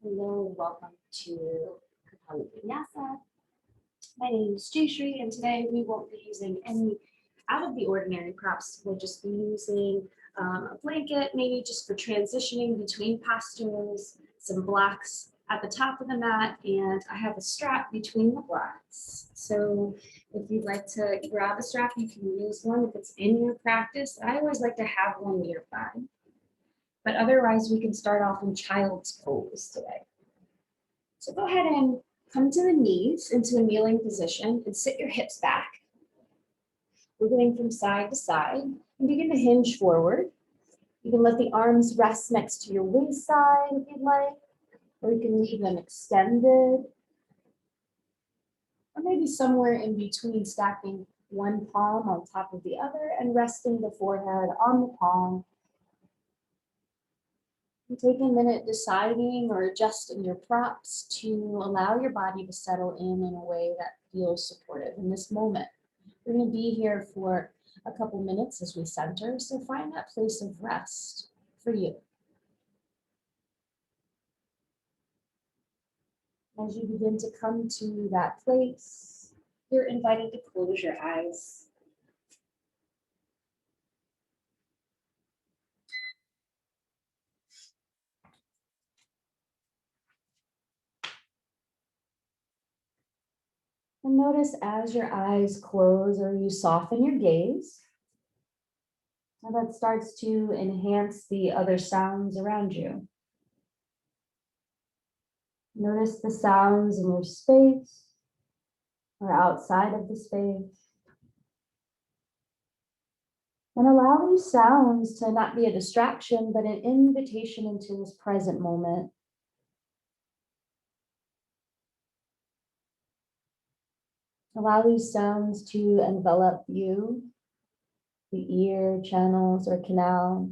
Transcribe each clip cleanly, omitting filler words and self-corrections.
Hello, welcome to Untitled Vinyasa. My name is Jayshree, and today we won't be using any out of the ordinary props. We'll just be using a blanket, maybe just for transitioning between postures, some blocks at the top of the mat, and I have a strap between the blocks. So if you'd like to grab a strap, you can use one if it's in your practice. I always like to have one nearby. But otherwise, we can start off in child's pose today. So go ahead and come to the knees into a kneeling position and sit your hips back. Wiggling from side to side and begin to hinge forward. You can let the arms rest next to your waist side if you'd like, or you can leave them extended. Or maybe somewhere in between, stacking one palm on top of the other and resting the forehead on the palm. And take a minute deciding or adjusting your props to allow your body to settle in a way that feels supportive in this moment. We're going to be here for a couple minutes as we center, so find that place of rest for you. As you begin to come to that place, you're invited to close your eyes. And notice as your eyes close or you soften your gaze, and that starts to enhance the other sounds around you. Notice the sounds in your space or outside of the space. And allow these sounds to not be a distraction, but an invitation into this present moment. Allow these sounds to envelop you, the ear channels or canals.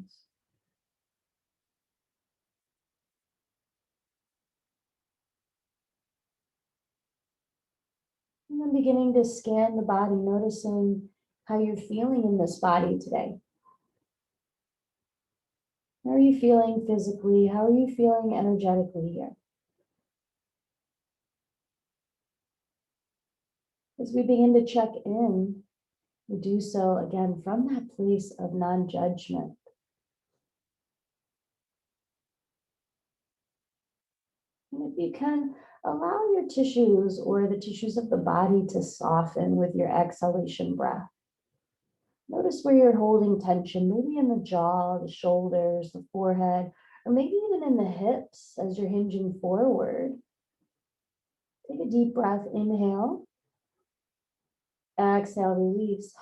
And then beginning to scan the body, noticing how you're feeling in this body today. How are you feeling physically? How are you feeling energetically here? As we begin to check in, we do so again from that place of non-judgment. And if you can, allow your tissues or the tissues of the body to soften with your exhalation breath. Notice where you're holding tension, maybe in the jaw, the shoulders, the forehead, or maybe even in the hips as you're hinging forward. Take a deep breath, inhale. Exhale, release.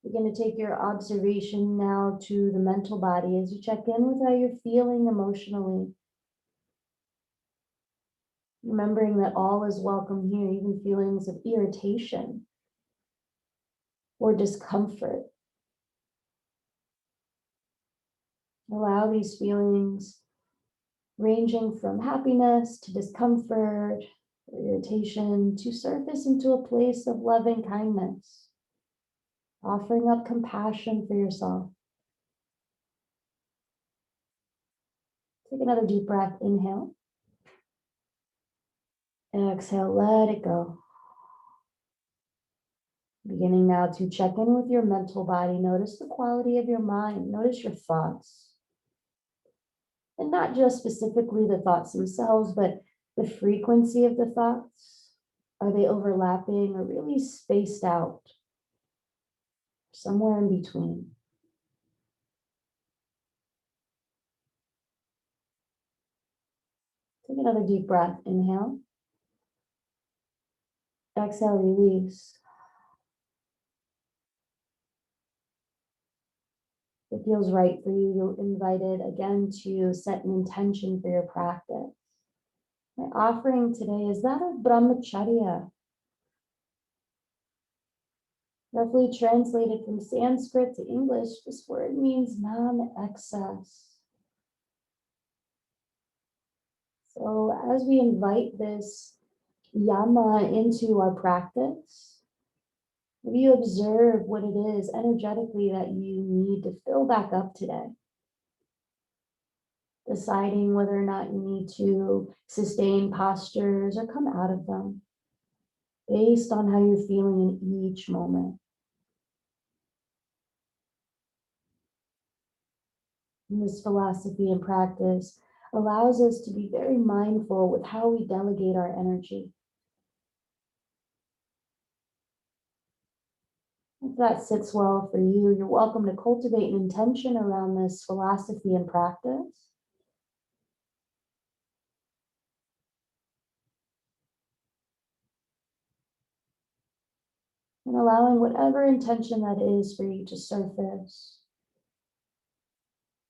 Begin to take your observation now to the mental body as you check in with how you're feeling emotionally. Remembering that all is welcome here, even feelings of irritation or discomfort. Allow these feelings ranging from happiness to discomfort or irritation to surface into a place of loving kindness, offering up compassion for yourself. Take another deep breath, inhale. Exhale, let it go. Beginning now to check in with your mental body. Notice the quality of your mind. Notice your thoughts. And not just specifically the thoughts themselves, but the frequency of the thoughts. Are they overlapping or really spaced out? Somewhere in between. Take another deep breath. Inhale. Exhale, release. If it feels right for you, you're invited again to set an intention for your practice. My offering today is that of brahmacharya. Roughly translated from Sanskrit to English, this word means non-excess. So as we invite this yama into our practice, maybe you observe what it is energetically that you need to fill back up today. deciding whether or not you need to sustain postures or come out of them based on how you're feeling in each moment. And this philosophy and practice allows us to be very mindful with how we delegate our energy. If that sits well for you, you're welcome to cultivate an intention around this philosophy and practice. And allowing whatever intention that is for you to surface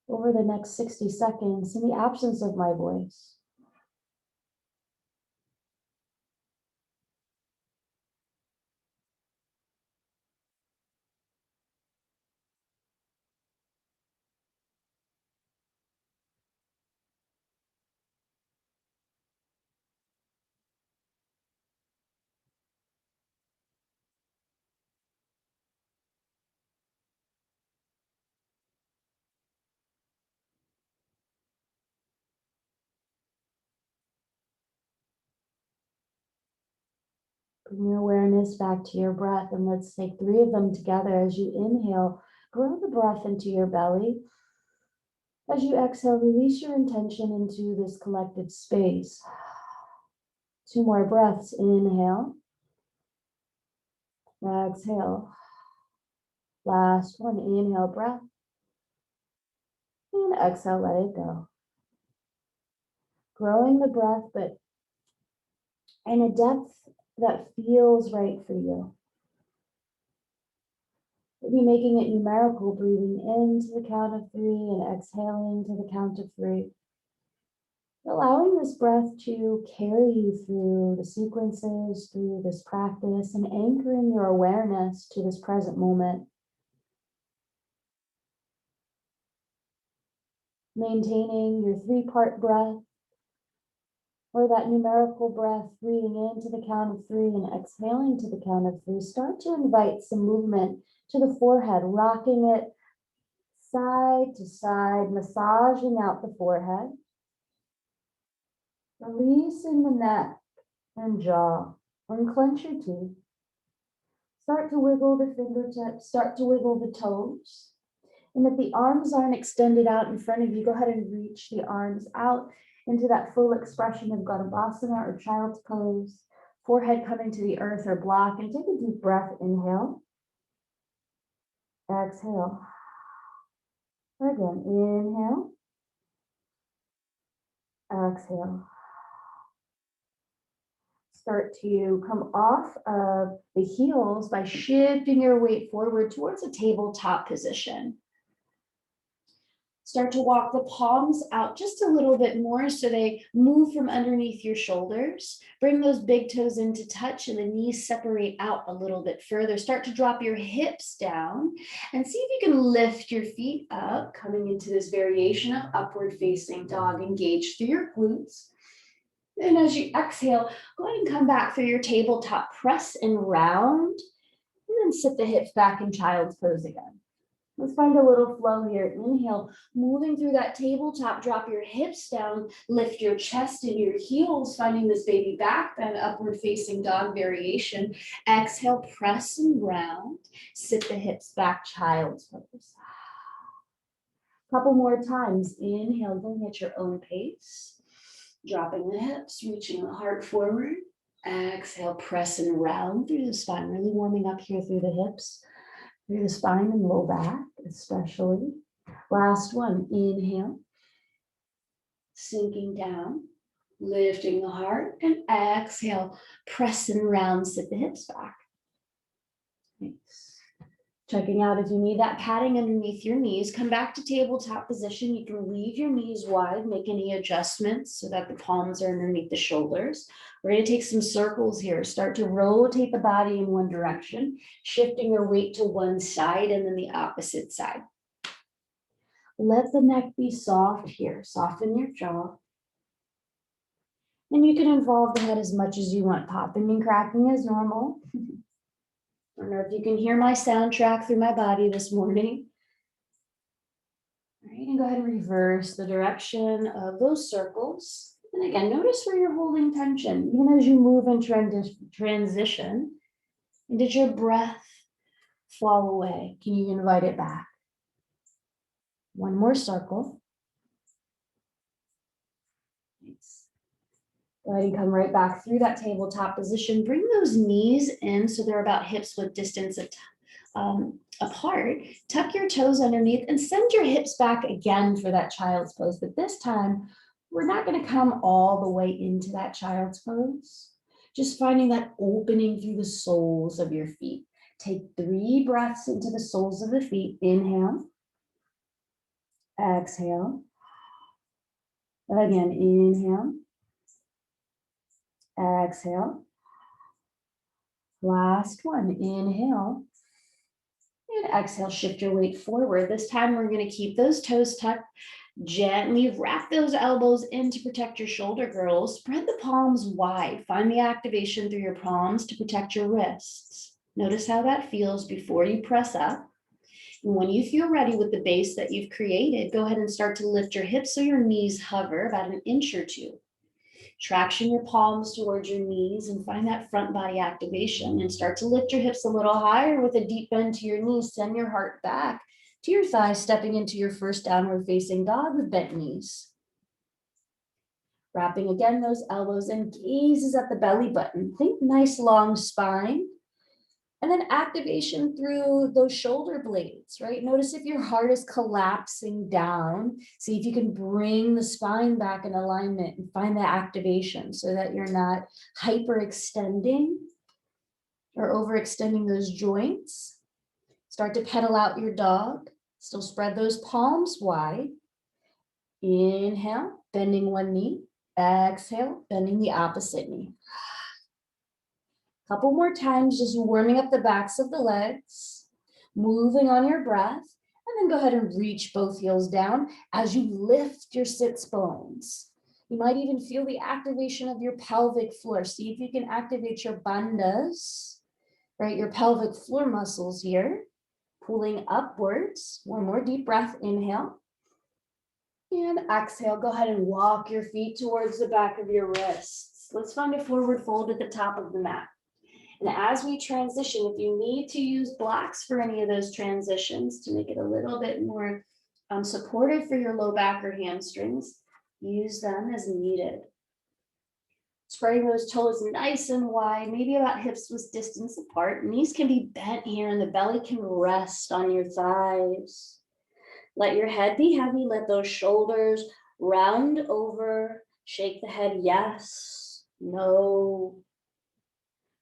over the next 60 seconds in the absence of my voice. Bring your awareness back to your breath, and let's take 3 of them together. As you inhale, grow the breath into your belly. As you exhale, release your intention into this collective space. 2 more breaths. Inhale. Exhale. Last one. Inhale, breath. And exhale, let it go. Growing the breath, but in a depth that feels right for you. Maybe making it numerical, breathing in to the count of 3 and exhaling to the count of 3. Allowing this breath to carry you through the sequences, through this practice, and anchoring your awareness to this present moment. Maintaining your 3-part breath, or that numerical breath, breathing in to the count of 3 and exhaling to the count of 3. Start to invite some movement to the forehead, rocking it side to side, massaging out the forehead. Releasing the neck and jaw. Unclench your teeth. Start to wiggle the fingertips, start to wiggle the toes. And if the arms aren't extended out in front of you, go ahead and reach the arms out into that full expression of Tadasana or Child's Pose. Forehead coming to the earth or block, and take a deep breath. Inhale. Exhale. Again, inhale. Exhale. Start to come off of the heels by shifting your weight forward towards a tabletop position. Start to walk the palms out just a little bit more so they move from underneath your shoulders. Bring those big toes into touch and the knees separate out a little bit further. Start to drop your hips down and see if you can lift your feet up, coming into this variation of upward facing dog. Engage through your glutes. And as you exhale, go ahead and come back through your tabletop, press and round, and then sit the hips back in Child's Pose again. Let's find a little flow here. Inhale, moving through that tabletop, drop your hips down, lift your chest and your heels, finding this baby back bend, upward facing dog variation. Exhale, press and round, sit the hips back, Child's Pose. Couple more times. Inhale, going at your own pace. Dropping the hips, reaching the heart forward. Exhale, press and round through the spine, really warming up here through the hips, through the spine and low back especially. Last one, inhale, sinking down, lifting the heart, and exhale, press and round, sit the hips back. Thanks. Checking out if you need that padding underneath your knees. Come back to tabletop position. You can leave your knees wide, make any adjustments so that the palms are underneath the shoulders. We're going to take some circles here. Start to rotate the body in one direction, shifting your weight to one side and then the opposite side. Let the neck be soft here. Soften your jaw. And you can involve the head as much as you want. Popping and cracking is normal. I don't know if you can hear my soundtrack through my body this morning. All right, and go ahead and reverse the direction of those circles. And again, notice where you're holding tension, even as you move in transition. And did your breath fall away? Can you invite it back? One more circle. Nice. Go ahead and come right back through that tabletop position. Bring those knees in so they're about hips width distance apart. Tuck your toes underneath and send your hips back again for that child's pose. But this time, we're not going to come all the way into that child's pose. Just finding that opening through the soles of your feet. Take 3 breaths into the soles of the feet. Inhale. Exhale. Again, inhale. Exhale. Last one. Inhale. And exhale, shift your weight forward. This time we're going to keep those toes tucked. Gently wrap those elbows in to protect your shoulder girdles. Spread the palms wide. Find the activation through your palms to protect your wrists. Notice how that feels before you press up. And when you feel ready with the base that you've created, go ahead and start to lift your hips so your knees hover about an inch or 2. Traction your palms towards your knees and find that front body activation and start to lift your hips a little higher with a deep bend to your knees. Send your heart back to your thighs, stepping into your first downward facing dog with bent knees. Wrapping again those elbows and gazes at the belly button. Think nice long spine. And then activation through those shoulder blades, right? Notice if your heart is collapsing down. See if you can bring the spine back in alignment and find that activation so that you're not hyperextending or overextending those joints. Start to pedal out your dog. Still spread those palms wide. Inhale, bending one knee. Exhale, bending the opposite knee. Couple more times, just warming up the backs of the legs, moving on your breath, and then go ahead and reach both heels down as you lift your sits bones. You might even feel the activation of your pelvic floor. See if you can activate your bandhas, right? Your pelvic floor muscles here, pulling upwards. One more deep breath, inhale. And exhale, go ahead and walk your feet towards the back of your wrists. Let's find a forward fold at the top of the mat. And as we transition, if you need to use blocks for any of those transitions to make it a little bit more supportive for your low back or hamstrings, use them as needed. Spreading those toes nice and wide, maybe about hips width distance apart. Knees can be bent here and the belly can rest on your thighs. Let your head be heavy. Let those shoulders round over. Shake the head, yes, no.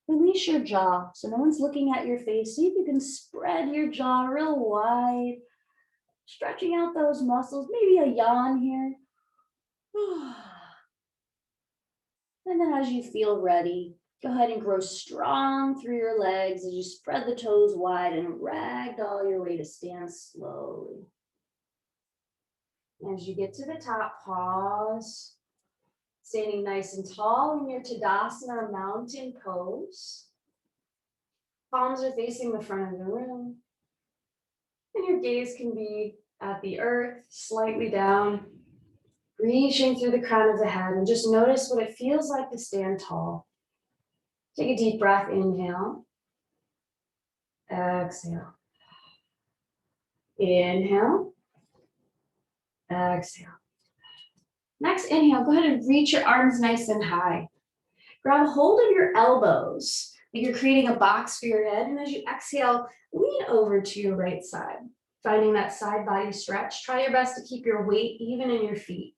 Release your jaw so no one's looking at your face. See if you can spread your jaw real wide, stretching out those muscles, maybe a yawn here. And then as you feel ready, go ahead and grow strong through your legs as you spread the toes wide and ragdoll your way to stand slowly. As you get to the top, pause. Standing nice and tall in your Tadasana or mountain pose. Palms are facing the front of the room. And your gaze can be at the earth, slightly down, reaching through the crown of the head. And just notice what it feels like to stand tall. Take a deep breath, inhale. Exhale. Inhale. Exhale. Next inhale, go ahead and reach your arms nice and high. Grab hold of your elbows, like you're creating a box for your head. And as you exhale, lean over to your right side, finding that side body stretch. Try your best to keep your weight even in your feet.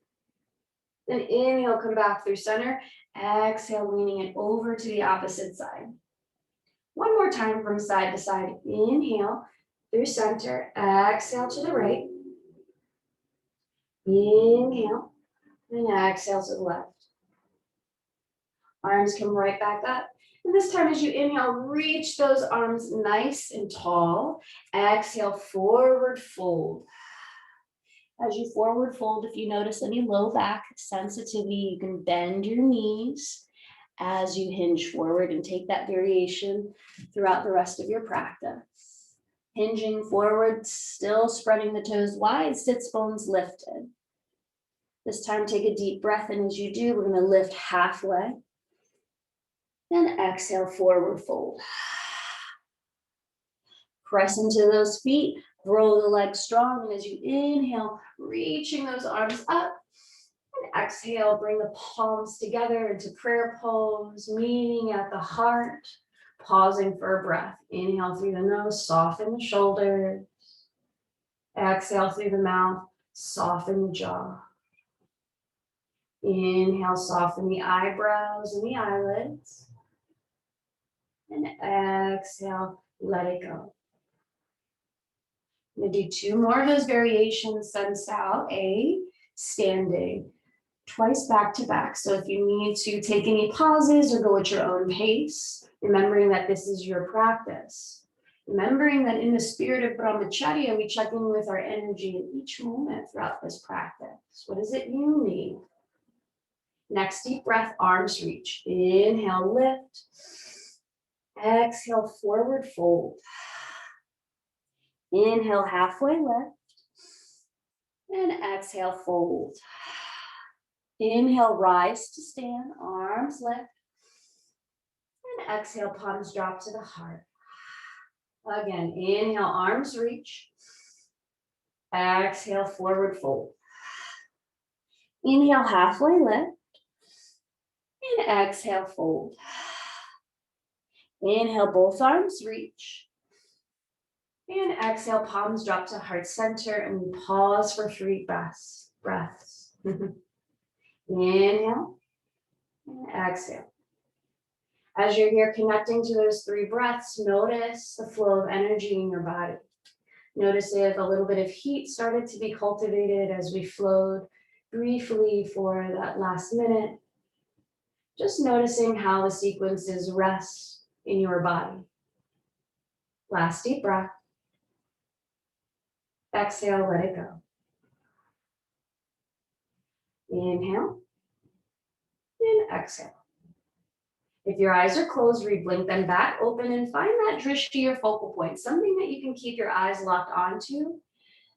Then inhale, come back through center. Exhale, leaning it over to the opposite side. One more time from side to side. Inhale through center. Exhale to the right. Inhale. And exhale to the left. Arms come right back up. And this time as you inhale, reach those arms nice and tall. Exhale, forward fold. As you forward fold, if you notice any low back sensitivity, you can bend your knees as you hinge forward and take that variation throughout the rest of your practice. Hinging forward, still spreading the toes wide, sits bones lifted. This time, take a deep breath, and as you do, we're going to lift halfway. Then exhale, forward fold. Press into those feet, grow the legs strong, and as you inhale, reaching those arms up, and exhale, bring the palms together into prayer pose, meaning at the heart, pausing for a breath. Inhale through the nose, soften the shoulders. Exhale through the mouth, soften the jaw. Inhale, soften the eyebrows and the eyelids. And exhale, let it go. I'm going to do 2 more of those variations, sun sao, A, standing, twice back to back. So if you need to take any pauses or go at your own pace, remembering that this is your practice. Remembering that in the spirit of brahmacharya, we check in with our energy in each moment throughout this practice. What is it you need? Next deep breath, arms reach. Inhale, lift. Exhale, forward fold. Inhale, halfway lift. And exhale, fold. Inhale, rise to stand, arms lift. And exhale, palms drop to the heart. Again, inhale, arms reach. Exhale, forward fold. Inhale, halfway lift. And exhale, fold. Inhale, both arms reach. And exhale, palms drop to heart center, and we pause for 3 breaths. Inhale and exhale. As you're here connecting to those 3 breaths, notice the flow of energy in your body. Notice if a little bit of heat started to be cultivated as we flowed briefly for that last minute. Just noticing how the sequences rest in your body. Last deep breath. Exhale, let it go. Inhale and exhale. If your eyes are closed, re-blink them back open and find that drishti or focal point, something that you can keep your eyes locked onto,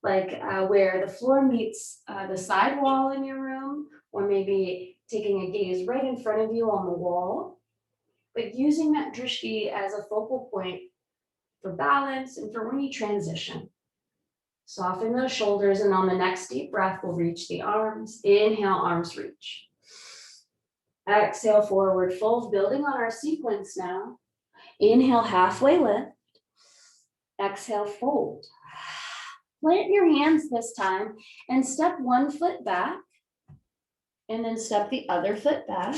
like where the floor meets the side wall in your room, or maybe taking a gaze right in front of you on the wall, but using that drishti as a focal point for balance and for when you transition. Soften those shoulders, and on the next deep breath, we'll reach the arms. Inhale, arms reach. Exhale, forward fold, building on our sequence now. Inhale, halfway lift. Exhale, fold. Plant your hands this time and step 1 foot back, and then step the other foot back,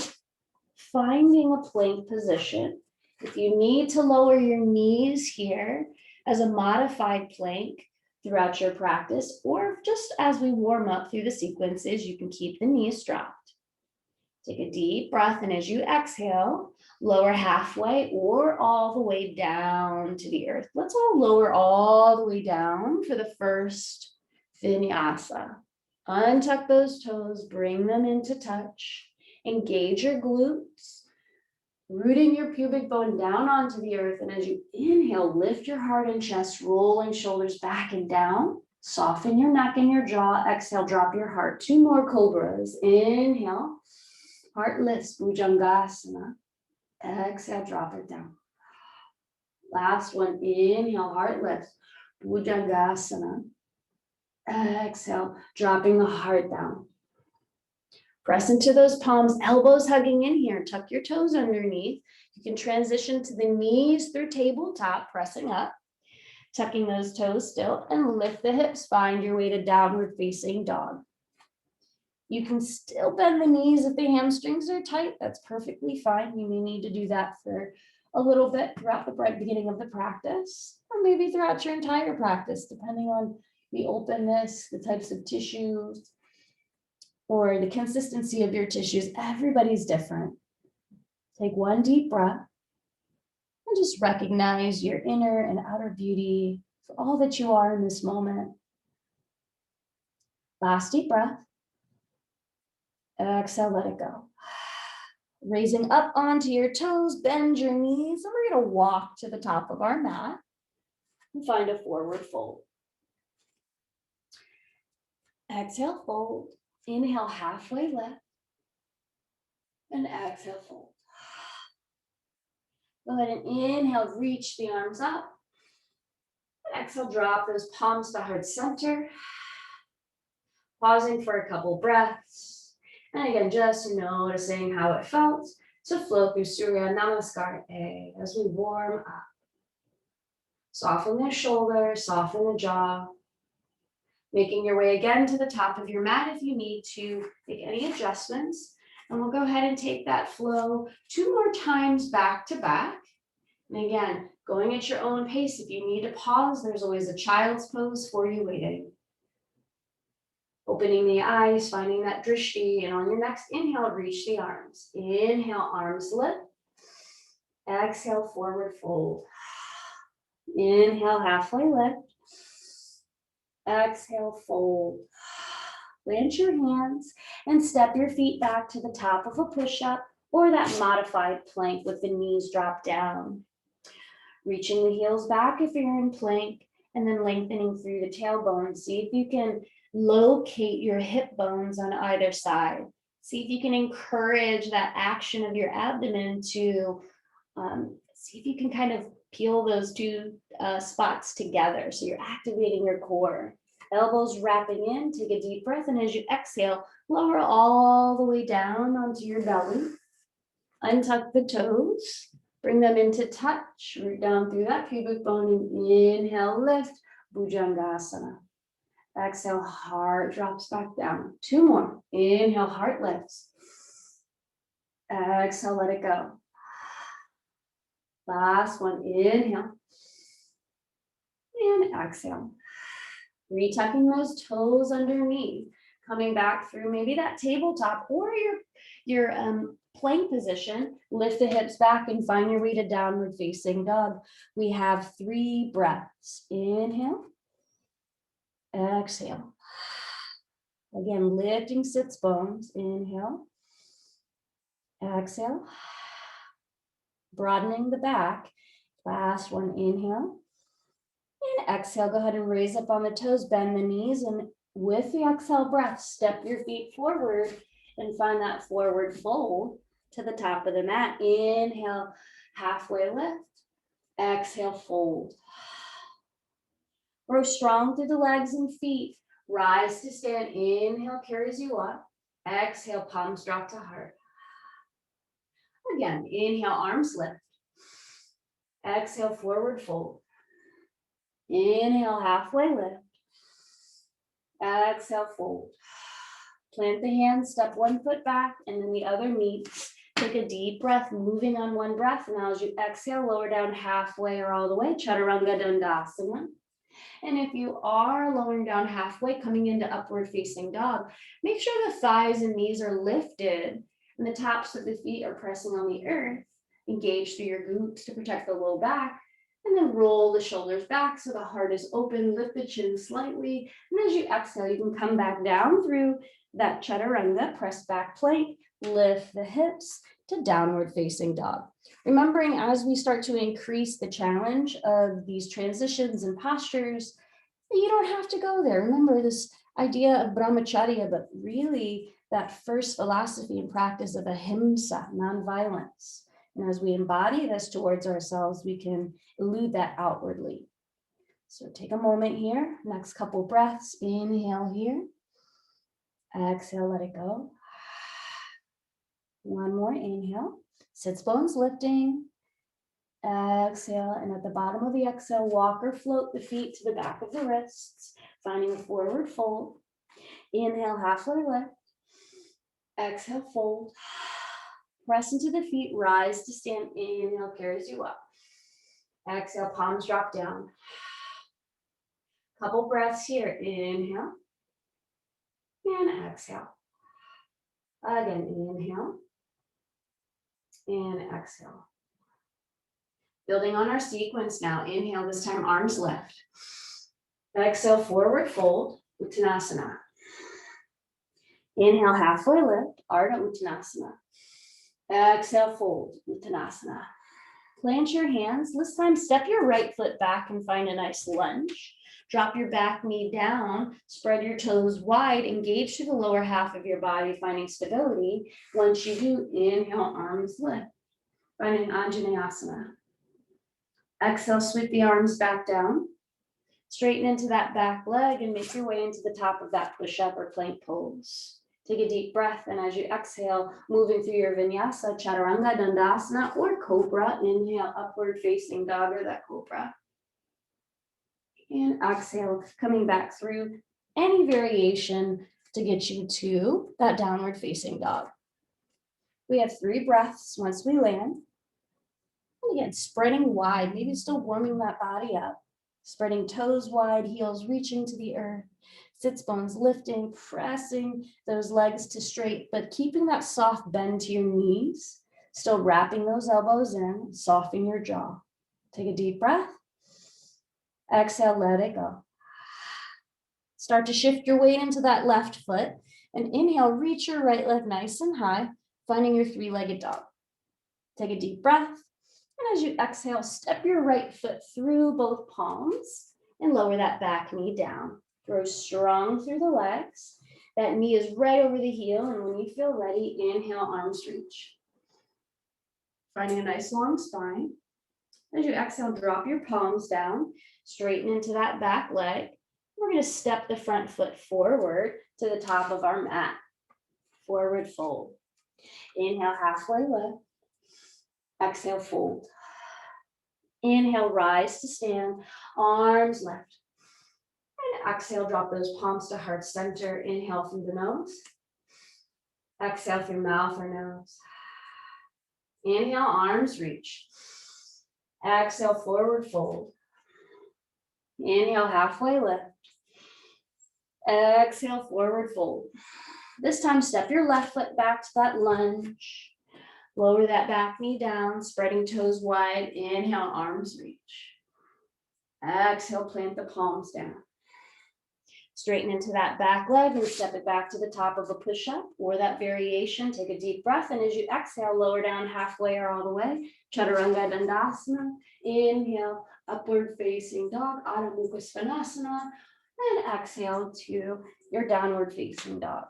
finding a plank position. If you need to lower your knees here as a modified plank throughout your practice, or just as we warm up through the sequences, you can keep the knees dropped. Take a deep breath, and as you exhale, lower halfway or all the way down to the earth. Let's all lower all the way down for the first vinyasa. Untuck those toes, bring them into touch. Engage your glutes, rooting your pubic bone down onto the earth. And as you inhale, lift your heart and chest, rolling shoulders back and down. Soften your neck and your jaw. Exhale, drop your heart. 2 more cobras. Inhale, heart lifts, bhujangasana. Exhale, drop it down. Last one, inhale, heart lifts, bhujangasana. Exhale, dropping the heart down. Press into those palms, elbows hugging in here. Tuck your toes underneath. You can transition to the knees through tabletop, pressing up, tucking those toes still, and lift the hips. Find your way to downward facing dog. You can still bend the knees if the hamstrings are tight. That's perfectly fine. You may need to do that for a little bit throughout the beginning of the practice, or maybe throughout your entire practice, depending on the openness, the types of tissues, or the consistency of your tissues. Everybody's different. Take 1 deep breath and just recognize your inner and outer beauty for all that you are in this moment. Last deep breath. Exhale, let it go. Raising up onto your toes, bend your knees, and we're going to walk to the top of our mat. And find a forward fold. Exhale, fold. Inhale, halfway lift. And exhale, fold. Go ahead and inhale, reach the arms up. And exhale, drop those palms to heart center. Pausing for a couple breaths. And again, just noticing how it felt to flow through Surya Namaskar A as we warm up. Soften the shoulders, soften the jaw. Making your way again to the top of your mat if you need to make any adjustments. And we'll go ahead and take that flow 2 more times back to back. And again, going at your own pace. If you need to pause, there's always a child's pose for you waiting. Opening the eyes, finding that drishti, and on your next inhale, reach the arms. Inhale, arms lift. Exhale, forward fold. Inhale, halfway lift. Exhale, fold. Plant your hands and step your feet back to the top of a push-up or that modified plank with the knees drop down. Reaching the heels back if you're in plank, and then lengthening through the tailbone. See if you can locate your hip bones on either side. See if you can encourage that action of your abdomen to see if you can kind of peel those 2 spots together. So you're activating your core. Elbows wrapping in, take a deep breath, and as you exhale, lower all the way down onto your belly. Untuck the toes, bring them into touch, root down through that pubic bone, and inhale, lift, Bhujangasana. Exhale, heart drops back down. 2 more. Inhale, heart lifts. Exhale, let it go. Last one, inhale. And exhale. Retucking those toes underneath. Coming back through maybe that tabletop or your plank position. Lift the hips back and find your way to downward facing dog. We have 3 breaths. Inhale. Exhale. Again, lifting sits bones. Inhale. Exhale. Broadening the back. Last one, inhale. And exhale, go ahead and raise up on the toes, bend the knees, and with the exhale breath, step your feet forward and find that forward fold to the top of the mat. Inhale, halfway lift. Exhale, fold. Grow strong through the legs and feet. Rise to stand. Inhale, carries you up. Exhale, palms drop to heart. Again, inhale, arms lift. Exhale, forward fold. Inhale, halfway lift. Exhale, fold. Plant the hands, step 1 foot back, and then the other meets. Take a deep breath, moving on 1 breath. Now as you exhale, lower down halfway or all the way, Chaturanga Dandasana. And if you are lowering down halfway, coming into upward facing dog, make sure the thighs and knees are lifted and the tops of the feet are pressing on the earth. Engage through your glutes to protect the low back, and then roll the shoulders back so the heart is open. Lift the chin slightly, and as you exhale, you can come back down through that Chaturanga, press back plank, lift the hips to downward facing dog. Remembering as we start to increase the challenge of these transitions and postures, you don't have to go there. Remember this idea of brahmacharya, but really that first philosophy and practice of ahimsa, nonviolence. And as we embody this towards ourselves, we can elude that outwardly. So take a moment here, next couple breaths, inhale here. Exhale, let it go. 1 more inhale, sits bones lifting. Exhale, and at the bottom of the exhale, walk or float the feet to the back of the wrists, finding a forward fold. Inhale, halfway lift. Exhale, fold. Press into the feet, rise to stand. Inhale, carries you up. Exhale, palms drop down. Couple breaths here. Inhale. And exhale. Again, inhale. And exhale. Building on our sequence now. Inhale, this time arms left. Exhale, forward fold, Uttanasana. Inhale, halfway lift, Ardha Uttanasana. Exhale, fold, Uttanasana. Plant your hands. This time, step your right foot back and find a nice lunge. Drop your back knee down, spread your toes wide, engage to the lower half of your body, finding stability. Once you do, inhale, arms lift. Find an Anjaneyasana. Exhale, sweep the arms back down. Straighten into that back leg and make your way into the top of that push-up or plank pose. Take a deep breath, and as you exhale, moving through your vinyasa, chaturanga, dandasana, or cobra. Inhale, upward facing dog or that cobra. And exhale, coming back through any variation to get you to that downward facing dog. We have 3 breaths once we land. And again, spreading wide, maybe still warming that body up. Spreading toes wide, heels reaching to the earth. Sits bones lifting, pressing those legs to straight, but keeping that soft bend to your knees. Still wrapping those elbows in, softening your jaw. Take a deep breath. Exhale, let it go. Start to shift your weight into that left foot. And inhale, reach your right leg nice and high, finding your 3-legged dog. Take a deep breath. And as you exhale, step your right foot through both palms and lower that back knee down. Grow strong through the legs. That knee is right over the heel. And when you feel ready, inhale, arms reach. Finding a nice long spine. As you exhale, drop your palms down, straighten into that back leg. We're going to step the front foot forward to the top of our mat. Forward fold. Inhale, halfway lift. Exhale, fold. Inhale, rise to stand, arms lift. And exhale, drop those palms to heart center. Inhale through the nose. Exhale through mouth or nose. Inhale, arms reach. Exhale, forward fold. Inhale, halfway lift. Exhale, forward fold. This time, step your left foot back to that lunge. Lower that back knee down, spreading toes wide. Inhale, arms reach. Exhale, plant the palms down. Straighten into that back leg and step it back to the top of a push-up or that variation. Take a deep breath, and as you exhale, lower down halfway or all the way. Chaturanga Dandasana. Inhale, upward facing dog, Adho Mukha Svanasana. And exhale to your downward facing dog.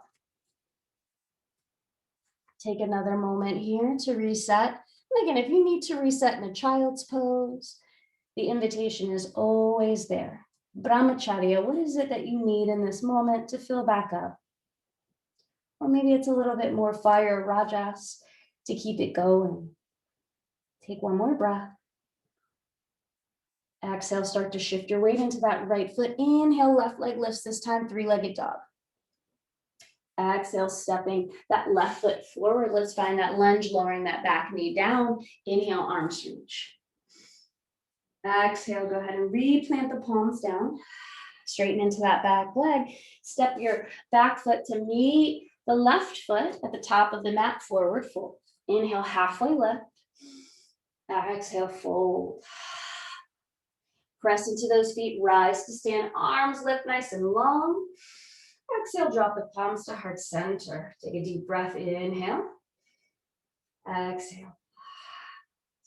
Take another moment here to reset. And again, if you need to reset in a child's pose, the invitation is always there. Brahmacharya, what is it that you need in this moment to fill back up? Or maybe it's a little bit more fire, rajas, to keep it going. Take one more breath. Exhale, start to shift your weight into that right foot. Inhale, left leg lifts, this time 3-legged dog. Exhale, stepping that left foot forward. Let's find that lunge, lowering that back knee down. Inhale, arms reach. Exhale, go ahead and replant the palms down. Straighten into that back leg. Step your back foot to meet the left foot at the top of the mat, forward fold. Inhale, halfway lift. Exhale, fold. Press into those feet, rise to stand, arms lift nice and long. Exhale, drop the palms to heart center. Take a deep breath, inhale. Exhale.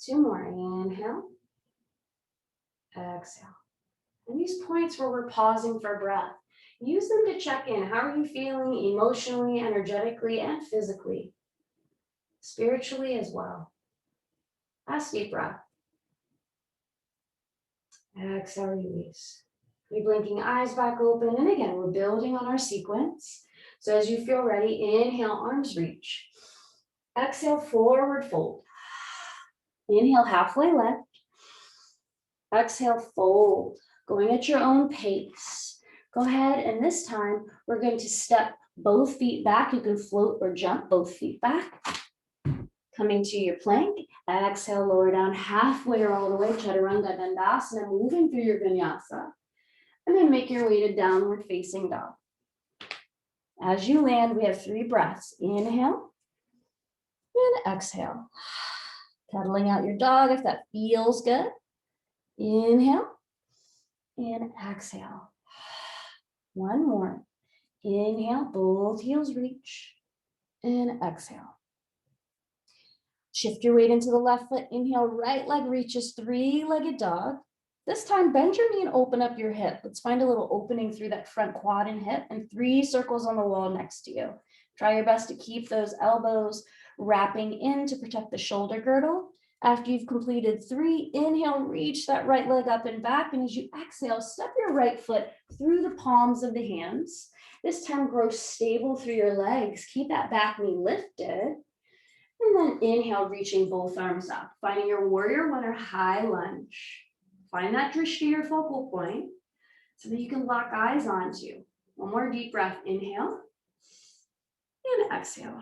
2 more, inhale. Exhale. And these points where we're pausing for breath, use them to check in. How are you feeling emotionally, energetically, and physically? Spiritually as well. Last deep breath. Exhale, release. We're blinking eyes back open. And again, we're building on our sequence. So as you feel ready, inhale, arms reach. Exhale, forward fold. Inhale, halfway lift. Exhale, fold. Going at your own pace. Go ahead, and this time, we're going to step both feet back. You can float or jump both feet back. Coming to your plank. Exhale, lower down halfway or all the way. Chaturanga Dandasana, moving through your vinyasa. And then make your way to downward facing dog. As you land, we have 3 breaths. Inhale and exhale. Pedaling out your dog if that feels good. Inhale and exhale. 1 more. Inhale, both heels reach. And exhale. Shift your weight into the left foot. Inhale, right leg reaches, three-legged dog. This time, bend your knee and open up your hip. Let's find a little opening through that front quad and hip, and 3 circles on the wall next to you. Try your best to keep those elbows wrapping in to protect the shoulder girdle. After you've completed 3, inhale, reach that right leg up and back. And as you exhale, step your right foot through the palms of the hands. This time, grow stable through your legs. Keep that back knee lifted. And then inhale, reaching both arms up, finding your warrior one or high lunge. Find that drishti, your focal point, so that you can lock eyes onto. One more deep breath, inhale and exhale.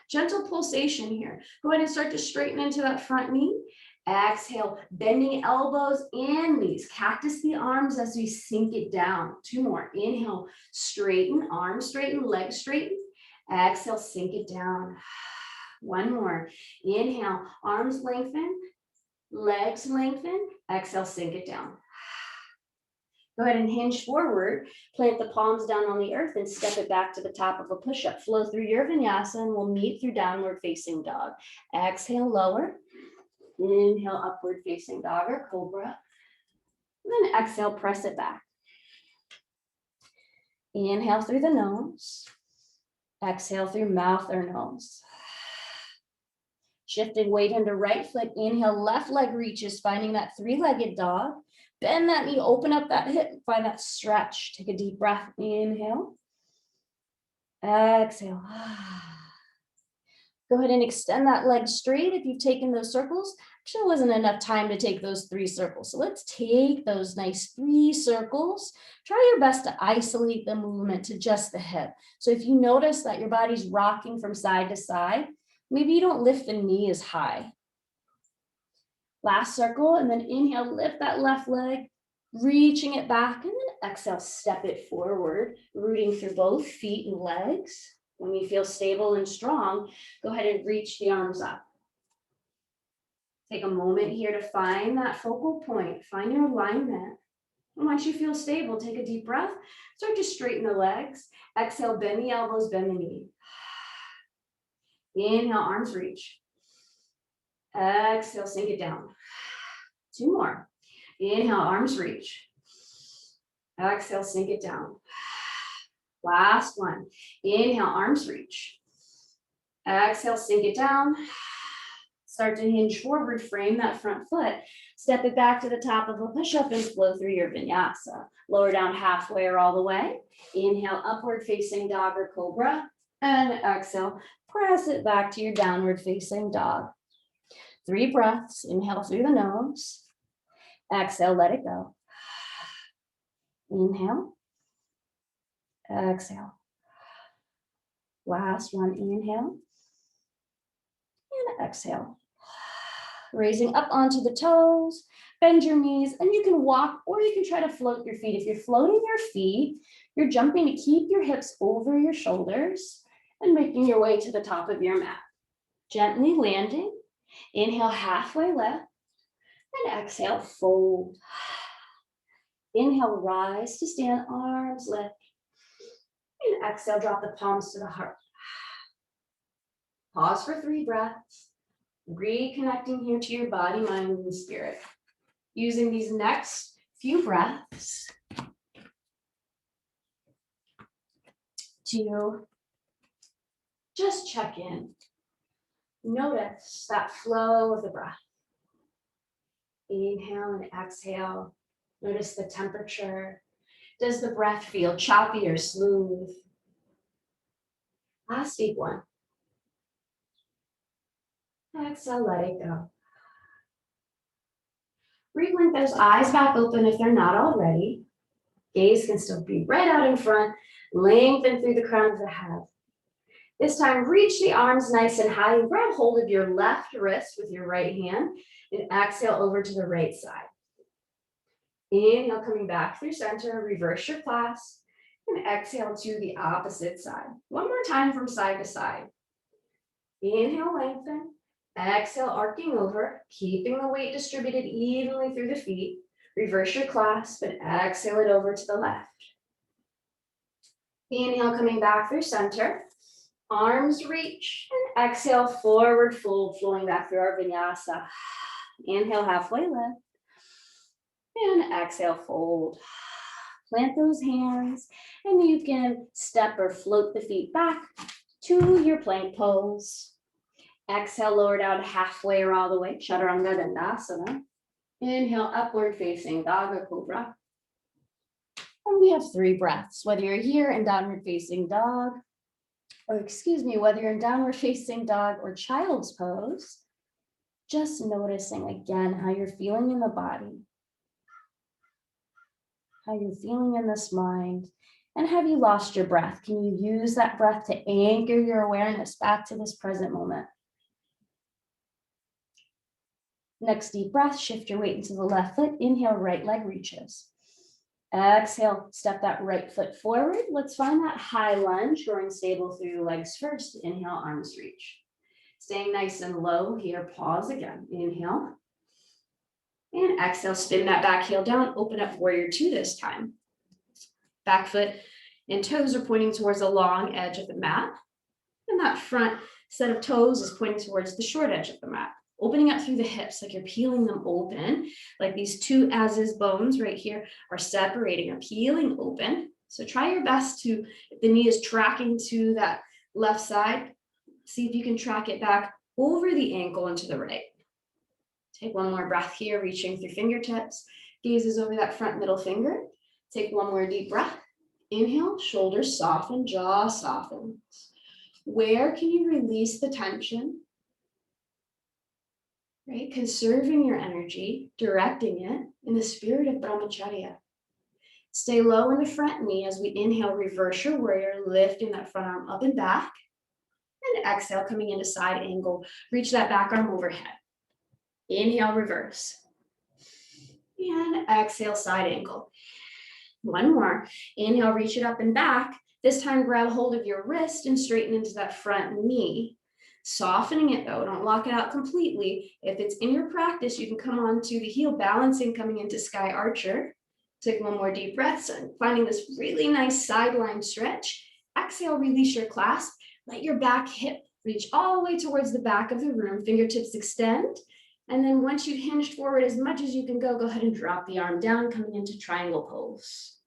Gentle pulsation here. Go ahead and start to straighten into that front knee. Exhale, bending elbows and knees. Cactus the arms as we sink it down. 2 more. Inhale, straighten, arms straighten, legs straighten. Exhale, sink it down. 1 more. Inhale, arms lengthen, legs lengthen. Exhale, sink it down. Go ahead and hinge forward, plant the palms down on the earth and step it back to the top of a push-up. Flow through your vinyasa and we'll meet through downward facing dog. Exhale, lower. Inhale, upward facing dog or cobra. And then exhale, press it back. Inhale through the nose. Exhale through mouth or nose. Shifting weight into right foot. Inhale, left leg reaches, finding that 3-legged dog. Bend that knee, open up that hip, find that stretch. Take a deep breath. Inhale. Exhale. Go ahead and extend that leg straight if you've taken those circles. Actually, wasn't enough time to take those 3 circles. So let's take those nice 3 circles. Try your best to isolate the movement to just the hip. So if you notice that your body's rocking from side to side, maybe you don't lift the knee as high. Last circle, and then inhale, lift that left leg, reaching it back, and then exhale, step it forward, rooting through both feet and legs. When you feel stable and strong, go ahead and reach the arms up. Take a moment here to find that focal point, find your alignment. And once you feel stable, take a deep breath, start to straighten the legs. Exhale, bend the elbows, bend the knee. Inhale, arms reach. Exhale, sink it down. 2 more. Inhale, arms reach. Exhale, sink it down. Last one. Inhale, arms reach. Exhale, sink it down. Start to hinge forward, frame that front foot. Step it back to the top of a push-up and flow through your vinyasa. Lower down halfway or all the way. Inhale, upward facing dog or cobra. And exhale, press it back to your downward facing dog. 3 breaths. Inhale through the nose. Exhale, let it go. Inhale. Exhale. Last one, inhale. And exhale. Raising up onto the toes, bend your knees, and you can walk or you can try to float your feet. If you're floating your feet, you're jumping to keep your hips over your shoulders and making your way to the top of your mat. Gently landing. Inhale, halfway lift, and exhale, fold. Inhale, rise to stand, arms lift. And exhale, drop the palms to the heart. Pause for 3 breaths. Reconnecting here to your body, mind, and spirit. Using these next few breaths to just check in. Notice that flow of the breath. Inhale and exhale. Notice the temperature. Does the breath feel choppy or smooth? Last deep one. Exhale, let it go. Reblink those eyes back open if they're not already. Gaze can still be right out in front. Lengthen through the crown of the head. This time, reach the arms nice and high and grab hold of your left wrist with your right hand and exhale over to the right side. Inhale, coming back through center, reverse your clasp and exhale to the opposite side. One more time from side to side. Inhale, lengthen. Exhale, arcing over, keeping the weight distributed evenly through the feet. Reverse your clasp and exhale it over to the left. Inhale, coming back through center. Arms reach, and exhale, forward fold, flowing back through our vinyasa. Inhale, halfway lift. And exhale, fold. Plant those hands, and you can step or float the feet back to your plank pose. Exhale, lower down halfway or all the way, chaturanga dandasana. Inhale, upward facing dog cobra. And we have 3 breaths, whether you're here in downward facing dog, or whether you're in downward facing dog or child's pose, just noticing again how you're feeling in the body, how you're feeling in this mind, and have you lost your breath? Can you use that breath to anchor your awareness back to this present moment? Next deep breath, shift your weight into the left foot. Inhale, right leg reaches. Exhale, step that right foot forward. Let's find that high lunge, growing stable through your legs first. Inhale, arms reach. Staying nice and low here, pause again. Inhale. And exhale, spin that back heel down, open up warrior 2 this time. Back foot and toes are pointing towards the long edge of the mat. And that front set of toes is pointing towards the short edge of the mat. Opening up through the hips, like you're peeling them open, like these 2 as-is bones right here are separating or peeling open. So try your best to, if the knee is tracking to that left side, see if you can track it back over the ankle and to the right. Take one more breath here, reaching through fingertips, gazes over that front middle finger. Take one more deep breath. Inhale, shoulders soften, jaw softens. Where can you release the tension? Right? Conserving your energy, directing it in the spirit of brahmacharya. Stay low in the front knee as we inhale, reverse your warrior, lifting that front arm up and back. And exhale, coming into side angle, reach that back arm overhead. Inhale, reverse. And exhale, side angle. One more. Inhale, reach it up and back. This time, grab hold of your wrist and straighten into that front knee. Softening it though, don't lock it out completely. If it's in your practice, you can come onto the heel, balancing, coming into sky archer. Take one more deep breath, so finding this really nice sideline stretch. Exhale, release your clasp. Let your back hip reach all the way towards the back of the room. Fingertips extend. And then once you've hinged forward as much as you can go ahead and drop the arm down, coming into triangle pose.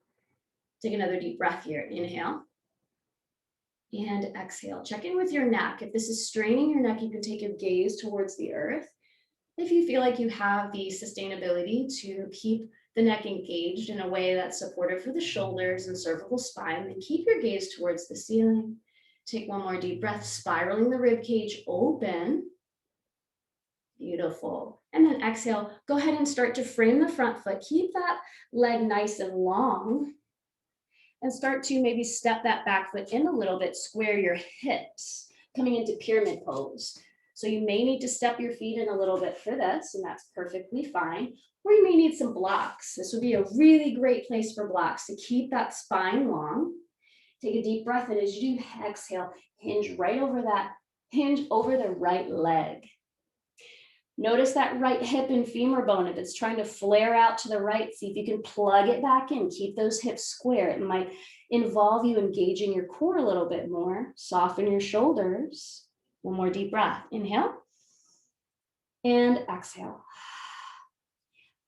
Take another deep breath here. Inhale. And exhale. Check in with your neck. If this is straining your neck, you can take your gaze towards the earth. If you feel like you have the sustainability to keep the neck engaged in a way that's supportive for the shoulders and cervical spine, then keep your gaze towards the ceiling. Take one more deep breath, spiraling the rib cage open. Beautiful. And then exhale, go ahead and start to frame the front foot. Keep that leg nice and long. And start to maybe step that back foot in a little bit, square your hips, coming into pyramid pose. So you may need to step your feet in a little bit for this, and that's perfectly fine. Or you may need some blocks. This would be a really great place for blocks to keep that spine long. Take a deep breath, and as you do exhale, hinge over the right leg. Notice that right hip and femur bone. If it's trying to flare out to the right, see if you can plug it back in. Keep those hips square. It might involve you engaging your core a little bit more. Soften your shoulders. One more deep breath. Inhale and exhale.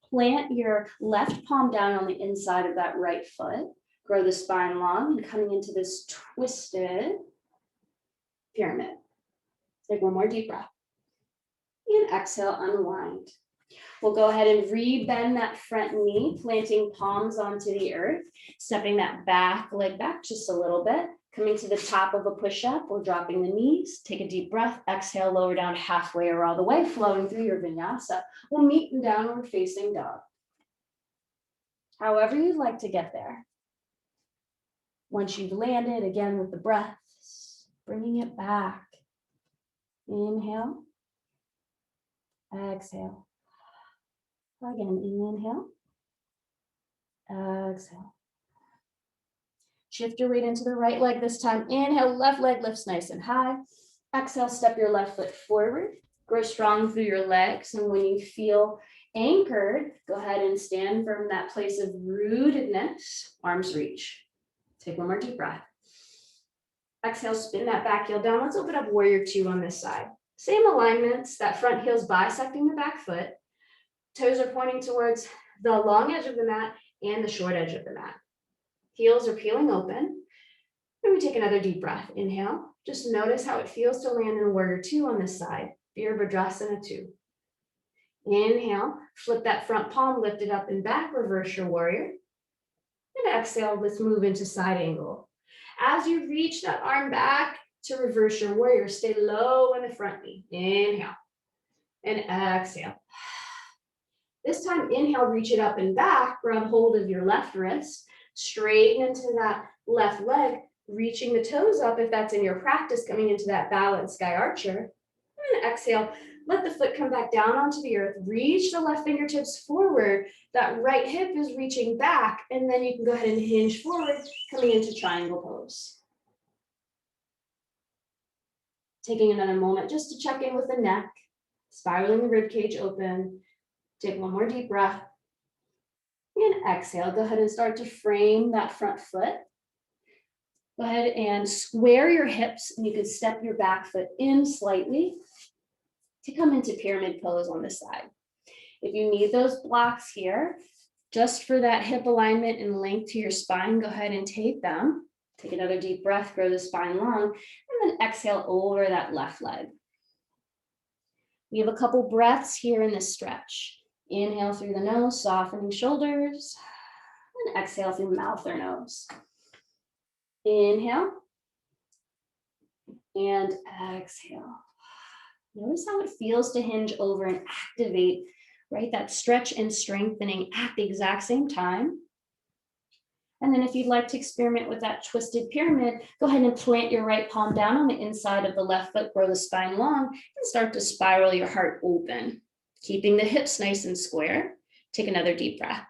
Plant your left palm down on the inside of that right foot. Grow the spine long and coming into this twisted pyramid. Take one more deep breath. And exhale, unwind. We'll go ahead and re-bend that front knee, planting palms onto the earth, stepping that back leg back just a little bit, coming to the top of a push-up or dropping the knees. Take a deep breath, exhale, lower down halfway or all the way, flowing through your vinyasa. We'll meet in downward facing dog. However you'd like to get there. Once you've landed, again with the breaths, bringing it back. Inhale. Exhale. Again, inhale. Exhale. Shift your weight into the right leg this time. Inhale, left leg lifts nice and high. Exhale, step your left foot forward. Grow strong through your legs. And when you feel anchored, go ahead and stand from that place of rootedness. Arms reach. Take one more deep breath. Exhale, spin that back heel down. Let's open up warrior two on this side. Same alignments, that front heel's bisecting the back foot. Toes are pointing towards the long edge of the mat and the short edge of the mat. Heels are peeling open. And we take another deep breath. Inhale. Just notice how it feels to land in warrior two on this side. Virabhadrasana 2. Inhale, flip that front palm, lift it up and back, reverse your warrior. And exhale, let's move into side angle. As you reach that arm back to reverse your warrior, stay low in the front knee. Inhale and exhale. This time, inhale, reach it up and back, grab hold of your left wrist, straighten into that left leg, reaching the toes up if that's in your practice, coming into that balanced sky archer. And exhale, let the foot come back down onto the earth, reach the left fingertips forward, that right hip is reaching back, and then you can go ahead and hinge forward, coming into triangle pose. Taking another moment just to check in with the neck, spiraling the rib cage open. Take one more deep breath. And exhale, go ahead and start to frame that front foot. Go ahead and square your hips, and you can step your back foot in slightly to come into pyramid pose on this side. If you need those blocks here, just for that hip alignment and length to your spine, go ahead and tape them. Take another deep breath, grow the spine long, and then exhale over that left leg. We have a couple breaths here in this stretch. Inhale through the nose, softening shoulders, and exhale through mouth or nose. Inhale, and exhale. Notice how it feels to hinge over and activate, right? That stretch and strengthening at the exact same time. And then if you'd like to experiment with that twisted pyramid, go ahead and plant your right palm down on the inside of the left foot, grow the spine long, and start to spiral your heart open. Keeping the hips nice and square. Take another deep breath.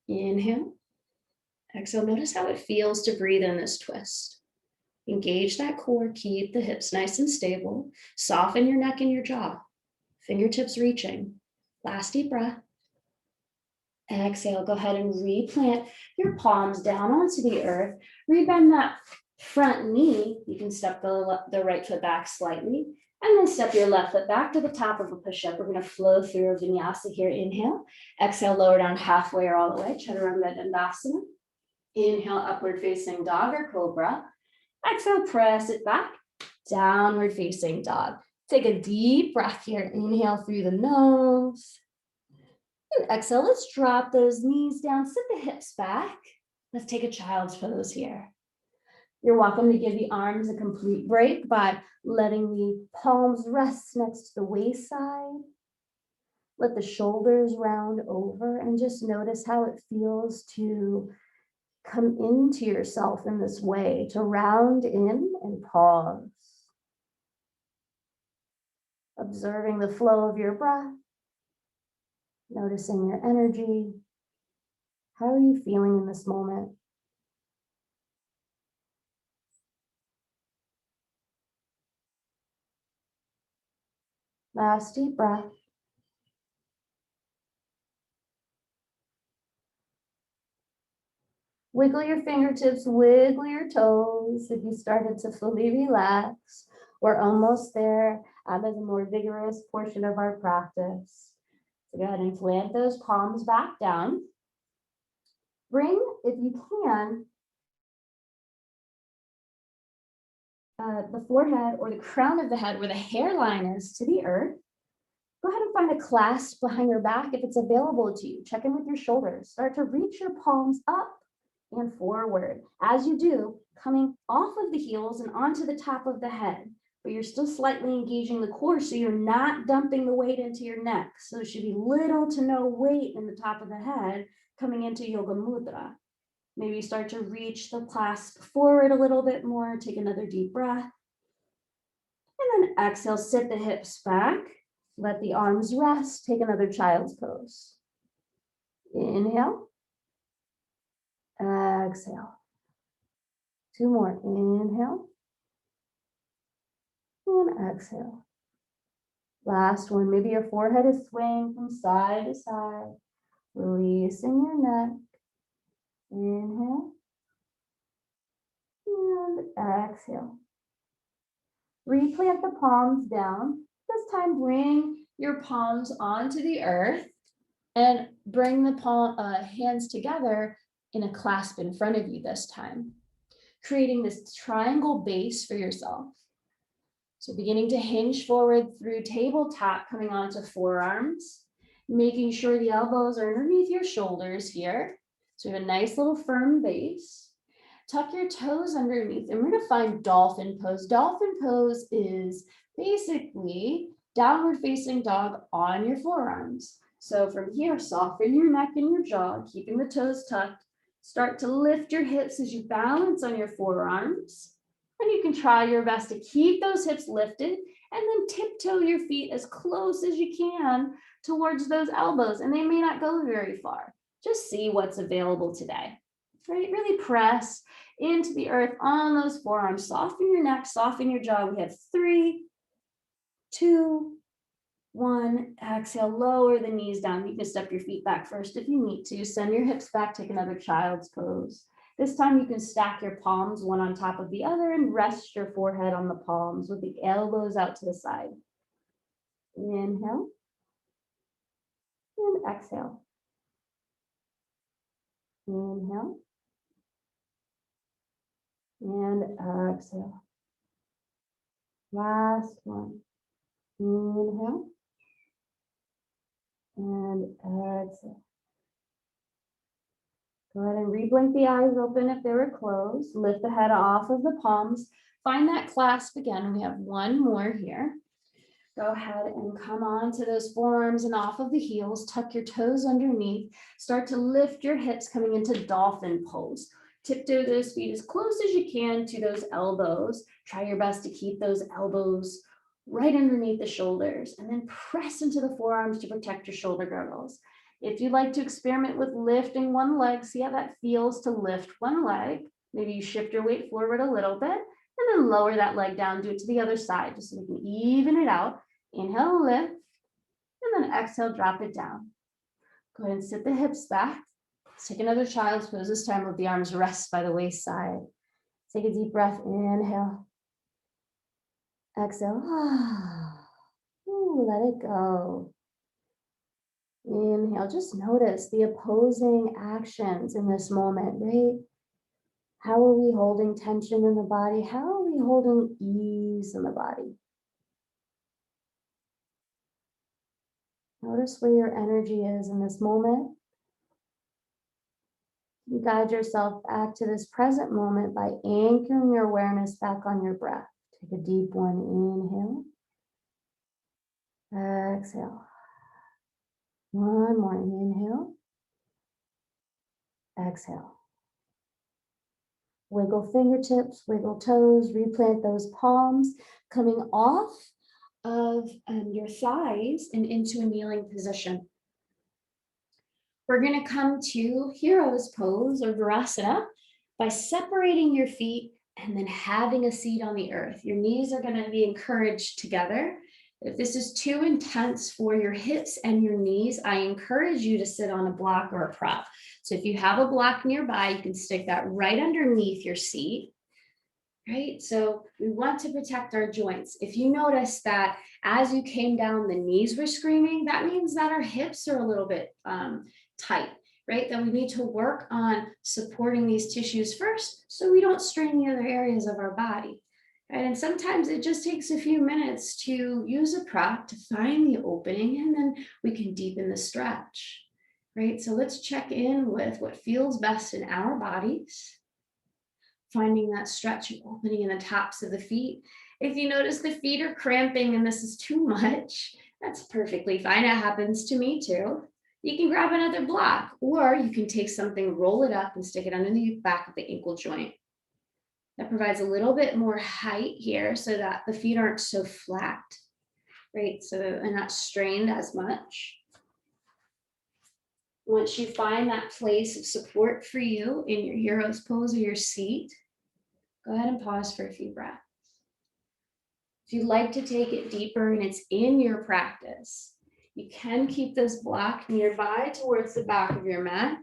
Inhale. Exhale. Notice how it feels to breathe in this twist. Engage that core. Keep the hips nice and stable. Soften your neck and your jaw. Fingertips reaching. Last deep breath. Exhale. Go ahead and replant your palms down onto the earth. Rebend that front knee. You can step the right foot back slightly. And then step your left foot back to the top of a push-up. We're going to flow through a vinyasa here. Inhale. Exhale, lower down halfway or all the way. Chaturanga Dandasana. Inhale, upward facing dog or cobra. Exhale, press it back. Downward facing dog. Take a deep breath here. Inhale through the nose. And exhale, let's drop those knees down. Sit the hips back. Let's take a child's pose here. You're welcome to give the arms a complete break by letting the palms rest next to the waist side. Let the shoulders round over and just notice how it feels to come into yourself in this way, to round in and pause. Observing the flow of your breath, noticing your energy. How are you feeling in this moment? Last deep breath. Wiggle your fingertips, wiggle your toes. If you started to fully relax, we're almost there. That is a more vigorous portion of our practice. So go ahead and plant those palms back down. Bring, if you can, the forehead or the crown of the head where the hairline is to the earth. Go ahead and find a clasp behind your back if it's available to you. Check in with your shoulders. Start to reach your palms up and forward. As you do, coming off of the heels and onto the top of the head, but you're still slightly engaging the core, so you're not dumping the weight into your neck. So there should be little to no weight in the top of the head coming into Yoga Mudra. Maybe start to reach the clasp forward a little bit more. Take another deep breath. And then exhale, sit the hips back. Let the arms rest. Take another child's pose. Inhale. Exhale. Two more. Inhale. And exhale. Last one. Maybe your forehead is swaying from side to side. Releasing your neck. Inhale. exhale. Replant the palms down. This time, bring your palms onto the earth and bring the hands together in a clasp in front of you this time, creating this triangle base for yourself. So beginning to hinge forward through tabletop, coming onto forearms, making sure the elbows are underneath your shoulders here. So we have a nice little firm base. Tuck your toes underneath, and we're going to find Dolphin Pose. Dolphin Pose is basically downward facing dog on your forearms. So from here, soften your neck and your jaw, keeping the toes tucked. Start to lift your hips as you balance on your forearms. And you can try your best to keep those hips lifted and then tiptoe your feet as close as you can towards those elbows. And they may not go very far. Just see what's available today. Right? Really press into the earth on those forearms. Soften your neck, soften your jaw. We have 3, 2, 1. Exhale, lower the knees down. You can step your feet back first if you need to. Send your hips back, take another child's pose. This time you can stack your palms one on top of the other and rest your forehead on the palms with the elbows out to the side. Inhale and exhale. Inhale and exhale. Last one. Inhale and exhale. Go ahead and re-blink the eyes open if they were closed. Lift the head off of the palms. Find that clasp again. We have one more here. Go ahead and come on to those forearms and off of the heels. Tuck your toes underneath. Start to lift your hips coming into Dolphin Pose. Tiptoe those feet as close as you can to those elbows. Try your best to keep those elbows right underneath the shoulders, and then press into the forearms to protect your shoulder girdles. If you'd like to experiment with lifting one leg, see how that feels to lift one leg. Maybe you shift your weight forward a little bit and then lower that leg down. Do it to the other side just so we can even it out. Inhale, lift, and then exhale, drop it down. Go ahead and sit the hips back. Let's take another child's pose. This time let the arms rest by the waist side. Take a deep breath. Inhale. Exhale. Ooh, let it go. Inhale. Just notice the opposing actions in this moment, right? How are we holding tension in the body? How are we holding ease in the body? Notice where your energy is in this moment. You guide yourself back to this present moment by anchoring your awareness back on your breath. Take a deep one. Inhale. Exhale. One more. Inhale. Exhale. Wiggle fingertips, wiggle toes, replant those palms, coming off of your thighs and into a kneeling position. We're going to come to hero's pose or virasana by separating your feet and then having a seat on the earth. Your knees are going to be encouraged together. If this is too intense for your hips and your knees, I encourage you to sit on a block or a prop. So if you have a block nearby, you can stick that right underneath your seat. Right? So we want to protect our joints. If you notice that as you came down, the knees were screaming, that means that our hips are a little bit tight, right? That we need to work on supporting these tissues first so we don't strain the other areas of our body. Right? And sometimes it just takes a few minutes to use a prop to find the opening, and then we can deepen the stretch. Right? So let's check in with what feels best in our bodies. Finding that stretch and opening in the tops of the feet. If you notice the feet are cramping and this is too much, that's perfectly fine. It happens to me too. You can grab another block, or you can take something, roll it up and stick it under the back of the ankle joint. That provides a little bit more height here so that the feet aren't so flat, right? So they're not strained as much. Once you find that place of support for you in your hero's pose or your seat, go ahead and pause for a few breaths. If you'd like to take it deeper and it's in your practice, you can keep this block nearby towards the back of your mat,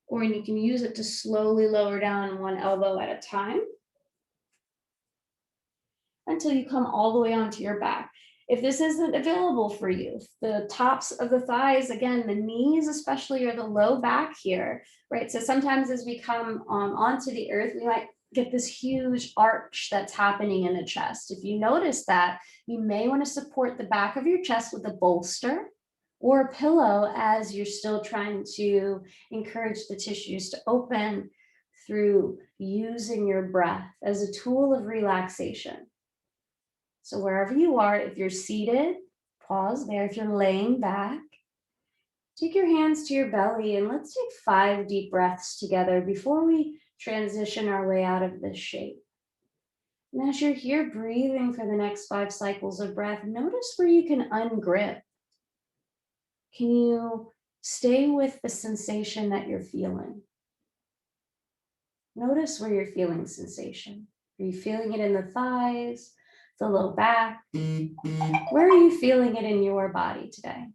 or you can use it to slowly lower down one elbow at a time. until you come all the way onto your back. If this isn't available for you, the tops of the thighs, again, the knees especially, or the low back here, right? So sometimes as we come onto the earth, we might get this huge arch that's happening in the chest. If you notice that, you may want to support the back of your chest with a bolster or a pillow as you're still trying to encourage the tissues to open through using your breath as a tool of relaxation. So wherever you are, if you're seated, pause there. If you're laying back, take your hands to your belly and let's take 5 deep breaths together before we transition our way out of this shape. And as you're here breathing for the next 5 cycles of breath, notice where you can ungrip. Can you stay with the sensation that you're feeling? Notice where you're feeling sensation. Are you feeling it in the thighs, the low back? Where are you feeling it in your body today?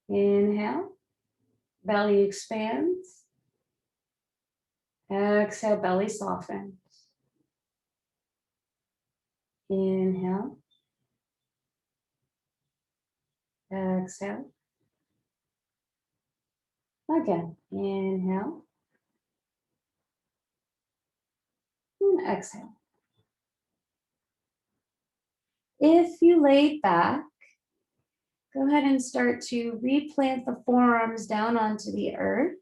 Inhale, belly expands. Exhale, belly softens. Inhale. Exhale. Again, inhale. And exhale. If you laid back, go ahead and start to replant the forearms down onto the earth.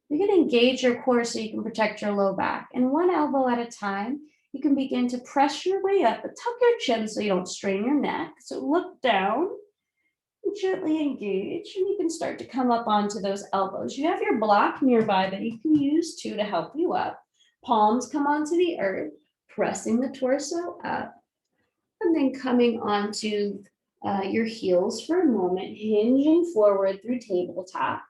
You're going to engage your core so you can protect your low back. And one elbow at a time, you can begin to press your way up, but tuck your chin so you don't strain your neck. So look down, and gently engage, and you can start to come up onto those elbows. You have your block nearby that you can use too to help you up. Palms come onto the earth, pressing the torso up, and then coming onto your heels for a moment, hinging forward through tabletop.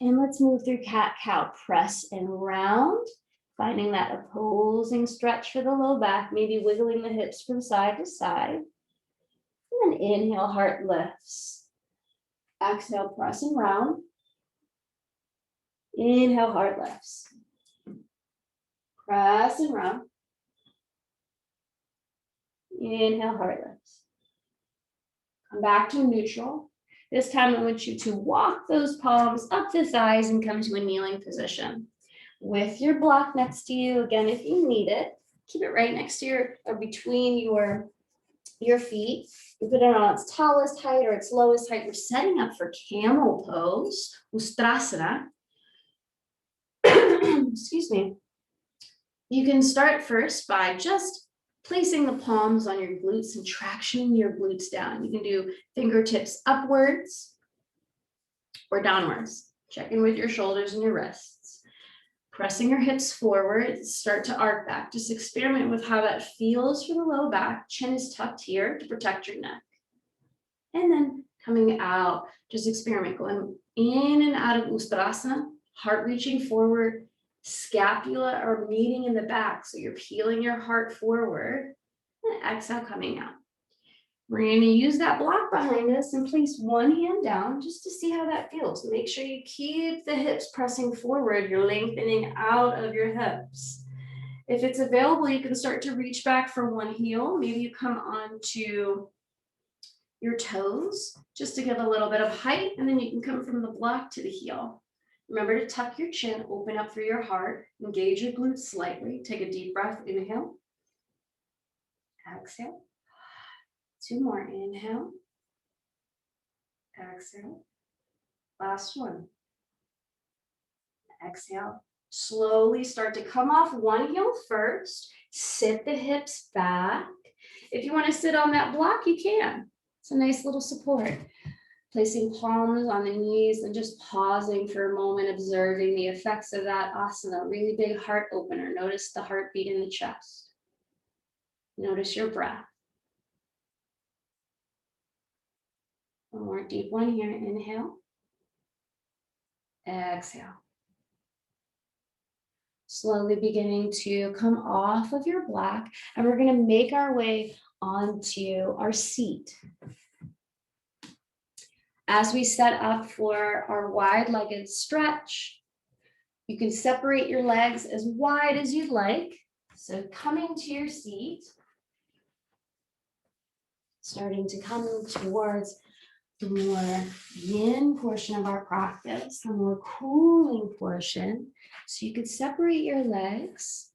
And let's move through cat-cow, press and round, finding that opposing stretch for the low back, maybe wiggling the hips from side to side. And then inhale, heart lifts. Exhale, press and round. Inhale, heart lifts. Press and round. Inhale, heart lifts. Come back to neutral. This time I want you to walk those palms up the thighs and come to a kneeling position. With your block next to you, again, if you need it, keep it right next to your, or between your feet. You put it on its tallest height or its lowest height. We're setting up for camel pose, Ustrasana. Excuse me. You can start first by just placing the palms on your glutes and tractioning your glutes down. You can do fingertips upwards or downwards. Check in with your shoulders and your wrists. Pressing your hips forward, start to arc back. Just experiment with how that feels for the low back. Chin is tucked here to protect your neck. And then coming out, just experiment going in and out of Ustrasana, heart reaching forward, scapula are meeting in the back. So you're peeling your heart forward and exhale coming out. We're going to use that block behind us and place one hand down just to see how that feels. Make sure you keep the hips pressing forward. You're lengthening out of your hips. If it's available, you can start to reach back for one heel. Maybe you come onto your toes just to give a little bit of height, and then you can come from the block to the heel. Remember to tuck your chin, open up through your heart, engage your glutes slightly. Take a deep breath, inhale. Exhale. 2 more, inhale. Exhale. Last one. Exhale. Slowly start to come off one heel first. Sit the hips back. If you want to sit on that block, you can. It's a nice little support. Placing palms on the knees and just pausing for a moment, observing the effects of that asana. Really big heart opener. Notice the heartbeat in the chest. Notice your breath. One more deep one here. Inhale. Exhale. Slowly beginning to come off of your block, and we're going to make our way onto our seat. As we set up for our wide-legged stretch, You can separate your legs as wide as you'd like. So coming to your seat, starting to come towards the more yin portion of our practice, the more cooling portion. So you could separate your legs,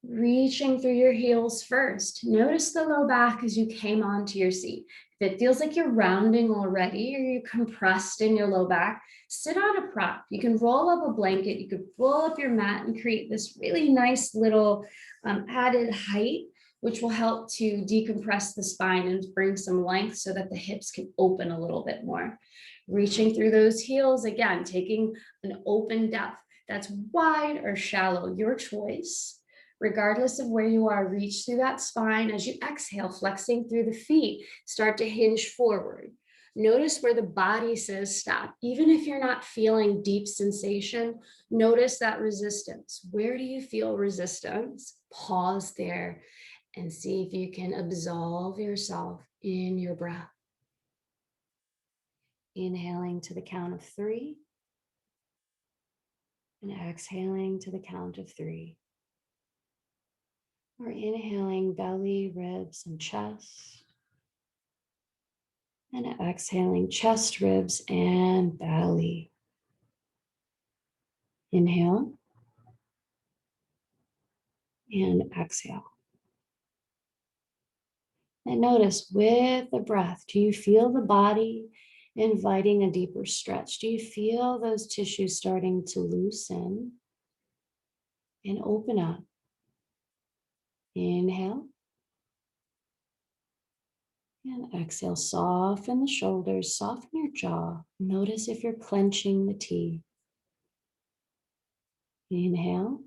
reaching through your heels first. Notice the low back as you came onto your seat. If it feels like you're rounding already or you're compressed in your low back, sit on a prop. You can roll up a blanket, you could roll up your mat and create this really nice little added height, which will help to decompress the spine and bring some length so that the hips can open a little bit more. Reaching through those heels, again, taking an open depth that's wide or shallow, your choice. Regardless of where you are, reach through that spine. As you exhale, flexing through the feet, start to hinge forward. Notice where the body says stop. Even if you're not feeling deep sensation, notice that resistance. Where do you feel resistance? Pause there and see if you can absolve yourself in your breath. Inhaling to the count of 3 and exhaling to the count of 3. We're inhaling belly, ribs, and chest. And exhaling chest, ribs, and belly. Inhale. And exhale. And notice with the breath, do you feel the body inviting a deeper stretch? Do you feel those tissues starting to loosen and open up? Inhale. And exhale, soften the shoulders, soften your jaw. Notice if you're clenching the teeth. Inhale.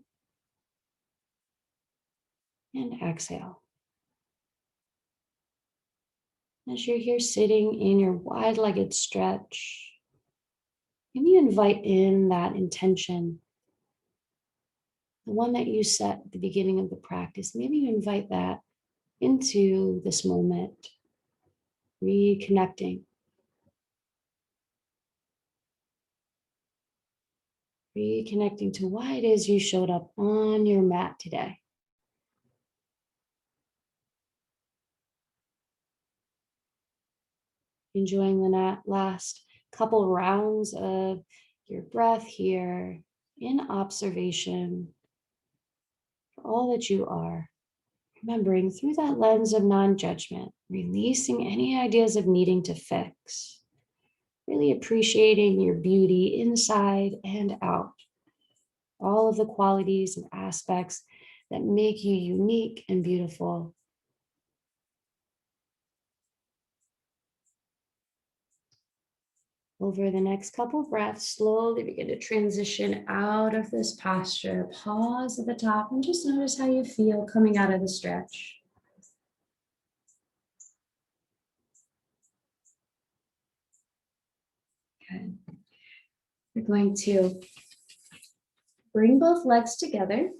And exhale. As you're here sitting in your wide-legged stretch, maybe you invite in that intention, the one that you set at the beginning of the practice. Maybe you invite that into this moment, reconnecting. Reconnecting to why it is you showed up on your mat today. Enjoying the last couple rounds of your breath here in observation for all that you are. Remembering through that lens of non-judgment, releasing any ideas of needing to fix, really appreciating your beauty inside and out. All of the qualities and aspects that make you unique and beautiful. Over the next couple breaths, slowly begin to transition out of this posture. Pause at the top and just notice how you feel coming out of the stretch. Good. You're going to bring both legs together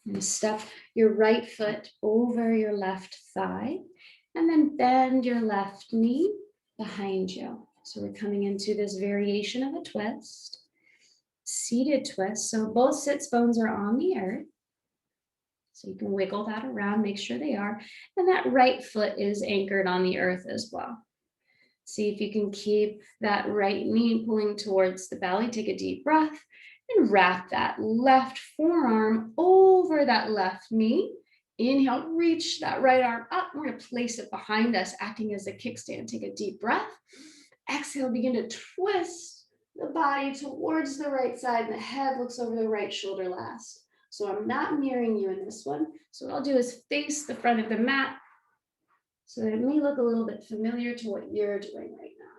and step your right foot over your left thigh and then bend your left knee behind you. So we're coming into this variation of a twist, seated twist. So both sits bones are on the earth. So you can wiggle that around, make sure they are. And that right foot is anchored on the earth as well. See if you can keep that right knee pulling towards the belly. Take a deep breath and wrap that left forearm over that left knee. Inhale, reach that right arm up. We're going to place it behind us, acting as a kickstand. Take a deep breath. Exhale, begin to twist the body towards the right side, and the head looks over the right shoulder last. So I'm not mirroring you in this one. So what I'll do is face the front of the mat so that it may look a little bit familiar to what you're doing right now.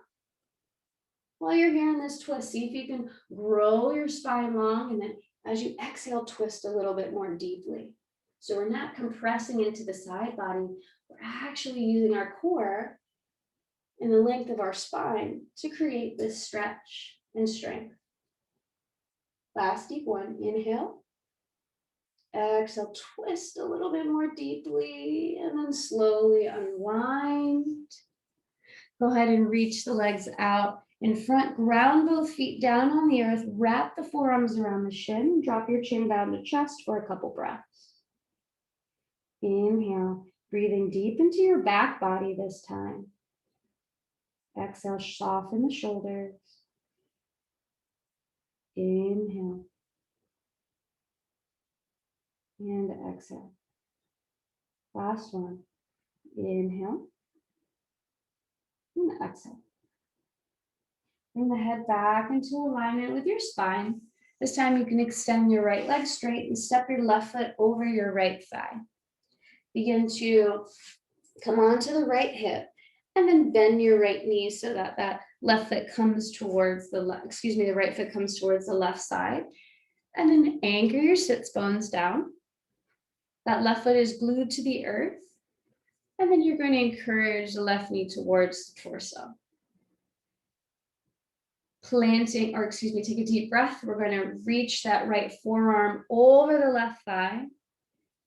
While you're here in this twist, see if you can grow your spine long, and then as you exhale, twist a little bit more deeply. So we're not compressing into the side body. We're actually using our core and the length of our spine to create this stretch and strength. Last deep one, inhale. Exhale, twist a little bit more deeply and then slowly unwind. Go ahead and reach the legs out In front, ground both feet down on the earth, wrap the forearms around the shin, drop your chin down to chest for a couple breaths. Inhale, breathing deep into your back body this time. Exhale, soften the shoulders. Inhale. And exhale. Last one. Inhale. And exhale. Bring the head back into alignment with your spine. This time you can extend your right leg straight and step your left foot over your right thigh. Begin to come onto the right hip and then bend your right knee so that that left foot comes towards the the right foot comes towards the left side. And then anchor your sits bones down. That left foot is glued to the earth. And then you're going to encourage the left knee towards the torso. Take a deep breath. We're going to reach that right forearm over the left thigh.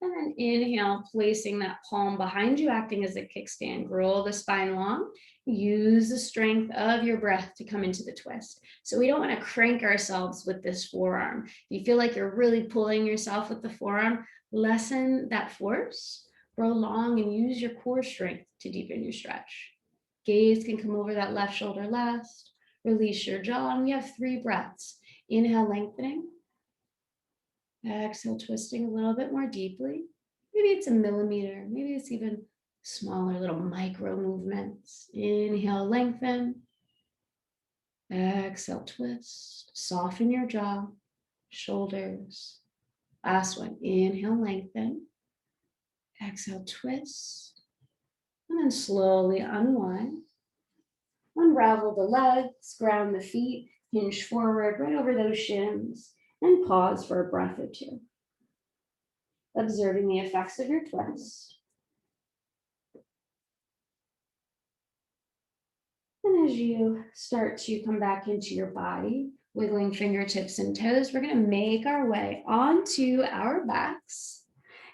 And then inhale, placing that palm behind you, acting as a kickstand. Roll the spine long. Use the strength of your breath to come into the twist. So we don't want to crank ourselves with this forearm. If you feel like you're really pulling yourself with the forearm, lessen that force. Grow long and use your core strength to deepen your stretch. Gaze can come over that left shoulder last. Release your jaw, and we have 3 breaths. Inhale, lengthening. Exhale, twisting a little bit more deeply. Maybe it's a millimeter. Maybe it's even smaller, little micro movements. Inhale, lengthen. Exhale, twist. Soften your jaw, shoulders. Last one. Inhale, lengthen. Exhale, twist. And then slowly unwind. Unravel the legs, ground the feet, hinge forward right over those shins, and pause for a breath or 2. Observing the effects of your twist. And as you start to come back into your body, wiggling fingertips and toes, we're going to make our way onto our backs.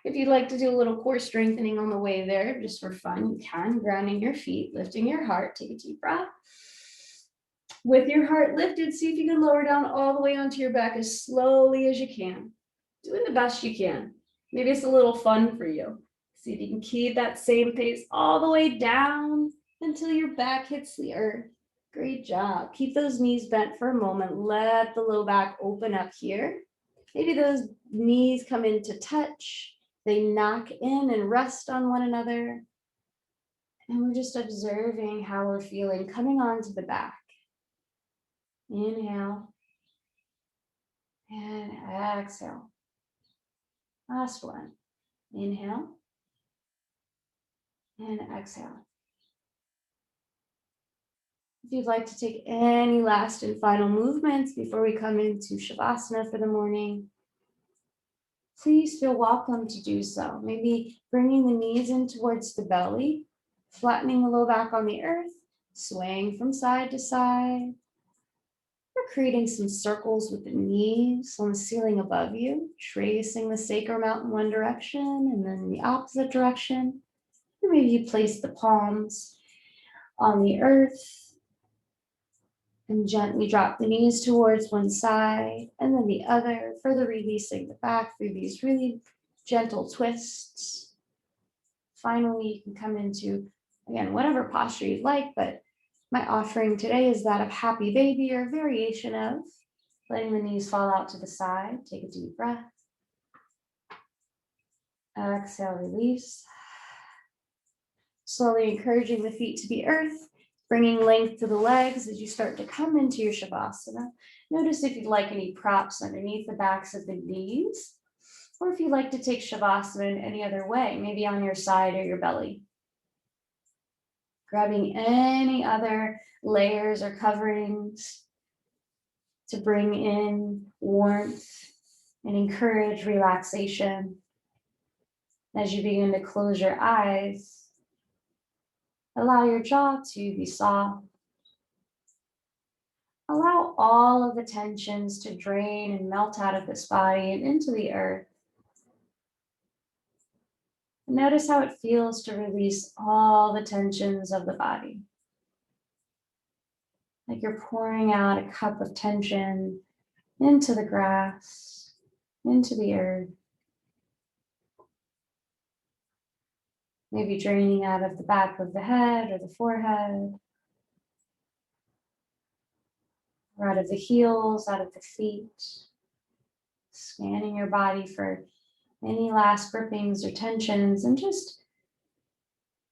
If you'd like to do a little core strengthening on the way there, just for fun, you can, grounding your feet, lifting your heart. Take a deep breath. With your heart lifted, see if you can lower down all the way onto your back as slowly as you can. Doing the best you can. Maybe it's a little fun for you. See if you can keep that same pace all the way down until your back hits the earth. Great job. Keep those knees bent for a moment. Let the low back open up here. Maybe those knees come into touch. They knock in and rest on one another. And we're just observing how we're feeling coming onto the back. Inhale. And exhale. Last one. Inhale. And exhale. If you'd like to take any last and final movements before we come into Shavasana for the morning, please feel welcome to do so. Maybe bringing the knees in towards the belly, flattening the low back on the earth, swaying from side to side, or creating some circles with the knees on the ceiling above you, tracing the sacrum out in one direction and then the opposite direction. Or maybe you place the palms on the earth and gently drop the knees towards one side and then the other, further releasing the back through these really gentle twists. Finally, you can come into, again, whatever posture you'd like, but my offering today is that of happy baby or variation of letting the knees fall out to the side. Take a deep breath. Exhale, release. Slowly encouraging the feet to the earth, bringing length to the legs as you start to come into your Shavasana. Notice if you'd like any props underneath the backs of the knees, or if you'd like to take Shavasana in any other way, maybe on your side or your belly. Grabbing any other layers or coverings to bring in warmth and encourage relaxation. As you begin to close your eyes, allow your jaw to be soft. Allow all of the tensions to drain and melt out of this body and into the earth. Notice how it feels to release all the tensions of the body. like you're pouring out a cup of tension into the grass, into the earth. Maybe draining out of the back of the head or the forehead, or out of the heels, out of the feet. Scanning your body for any last grippings or tensions, and just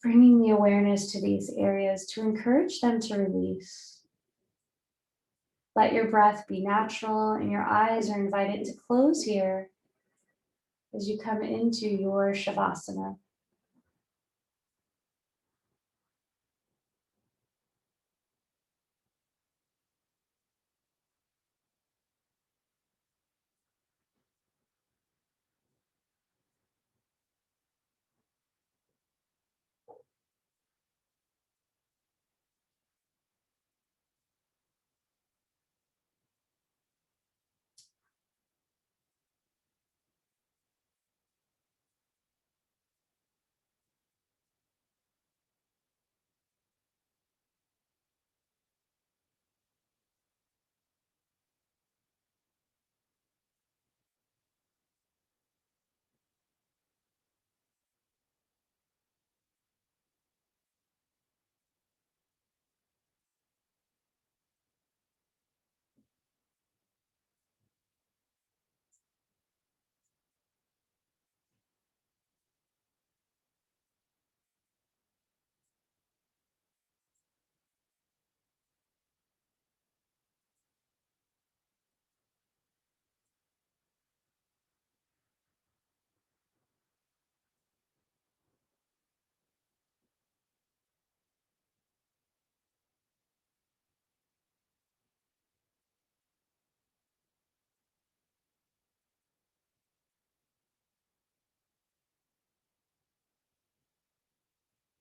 bringing the awareness to these areas to encourage them to release. Let your breath be natural, and your eyes are invited to close here as you come into your Shavasana.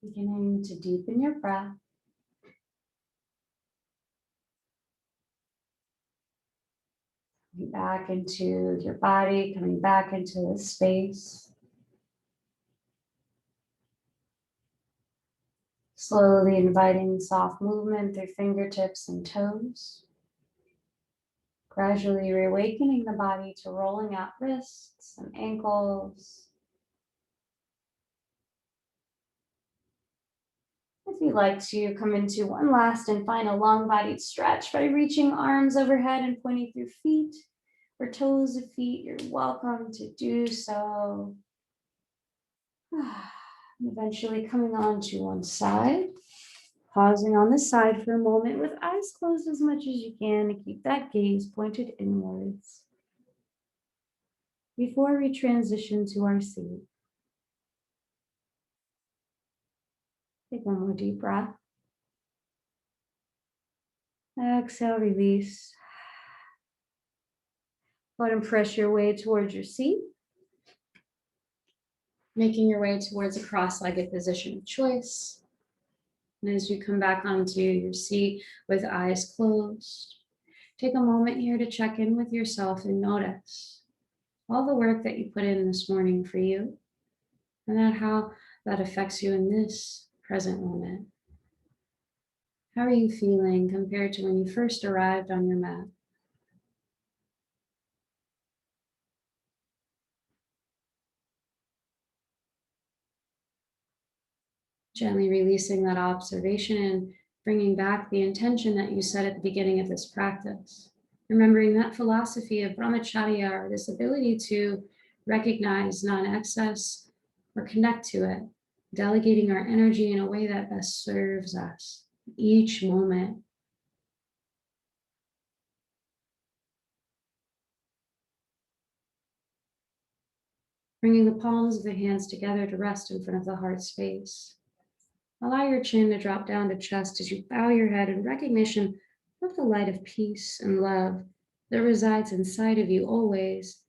Beginning to deepen your breath. Coming back into your body, coming back into the space. Slowly inviting soft movement through fingertips and toes. Gradually reawakening the body to rolling out wrists and ankles. If you'd like to come into one last and final long-bodied stretch by reaching arms overhead and pointing through feet or toes of feet, you're welcome to do so. And eventually coming on to one side, pausing on the side for a moment with eyes closed as much as you can to keep that gaze pointed inwards. Before we transition to our seat, take one more deep breath. Exhale, release. Go ahead and press your way towards your seat, making your way towards a cross-legged position of choice. And as you come back onto your seat with eyes closed, take a moment here to check in with yourself and notice all the work that you put in this morning for you and how that affects you in this present moment. How are you feeling compared to when you first arrived on your mat? Gently releasing that observation and bringing back the intention that you set at the beginning of this practice. Remembering that philosophy of brahmacharya, or this ability to recognize non-excess or connect to it, delegating our energy in a way that best serves us each moment. Bringing the palms of the hands together to rest in front of the heart space. Allow your chin to drop down to chest as you bow your head in recognition of the light of peace and love that resides inside of you always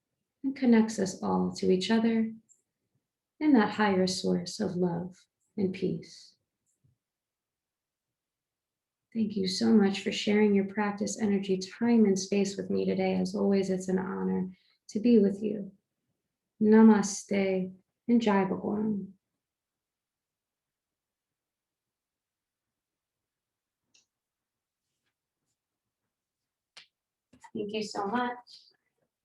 and connects us all to each other and that higher source of love and peace. Thank you so much for sharing your practice, energy, time, and space with me today. As always, it's an honor to be with you. Namaste and Jai Bhagwan. Thank you so much.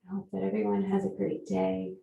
I hope that everyone has a great day.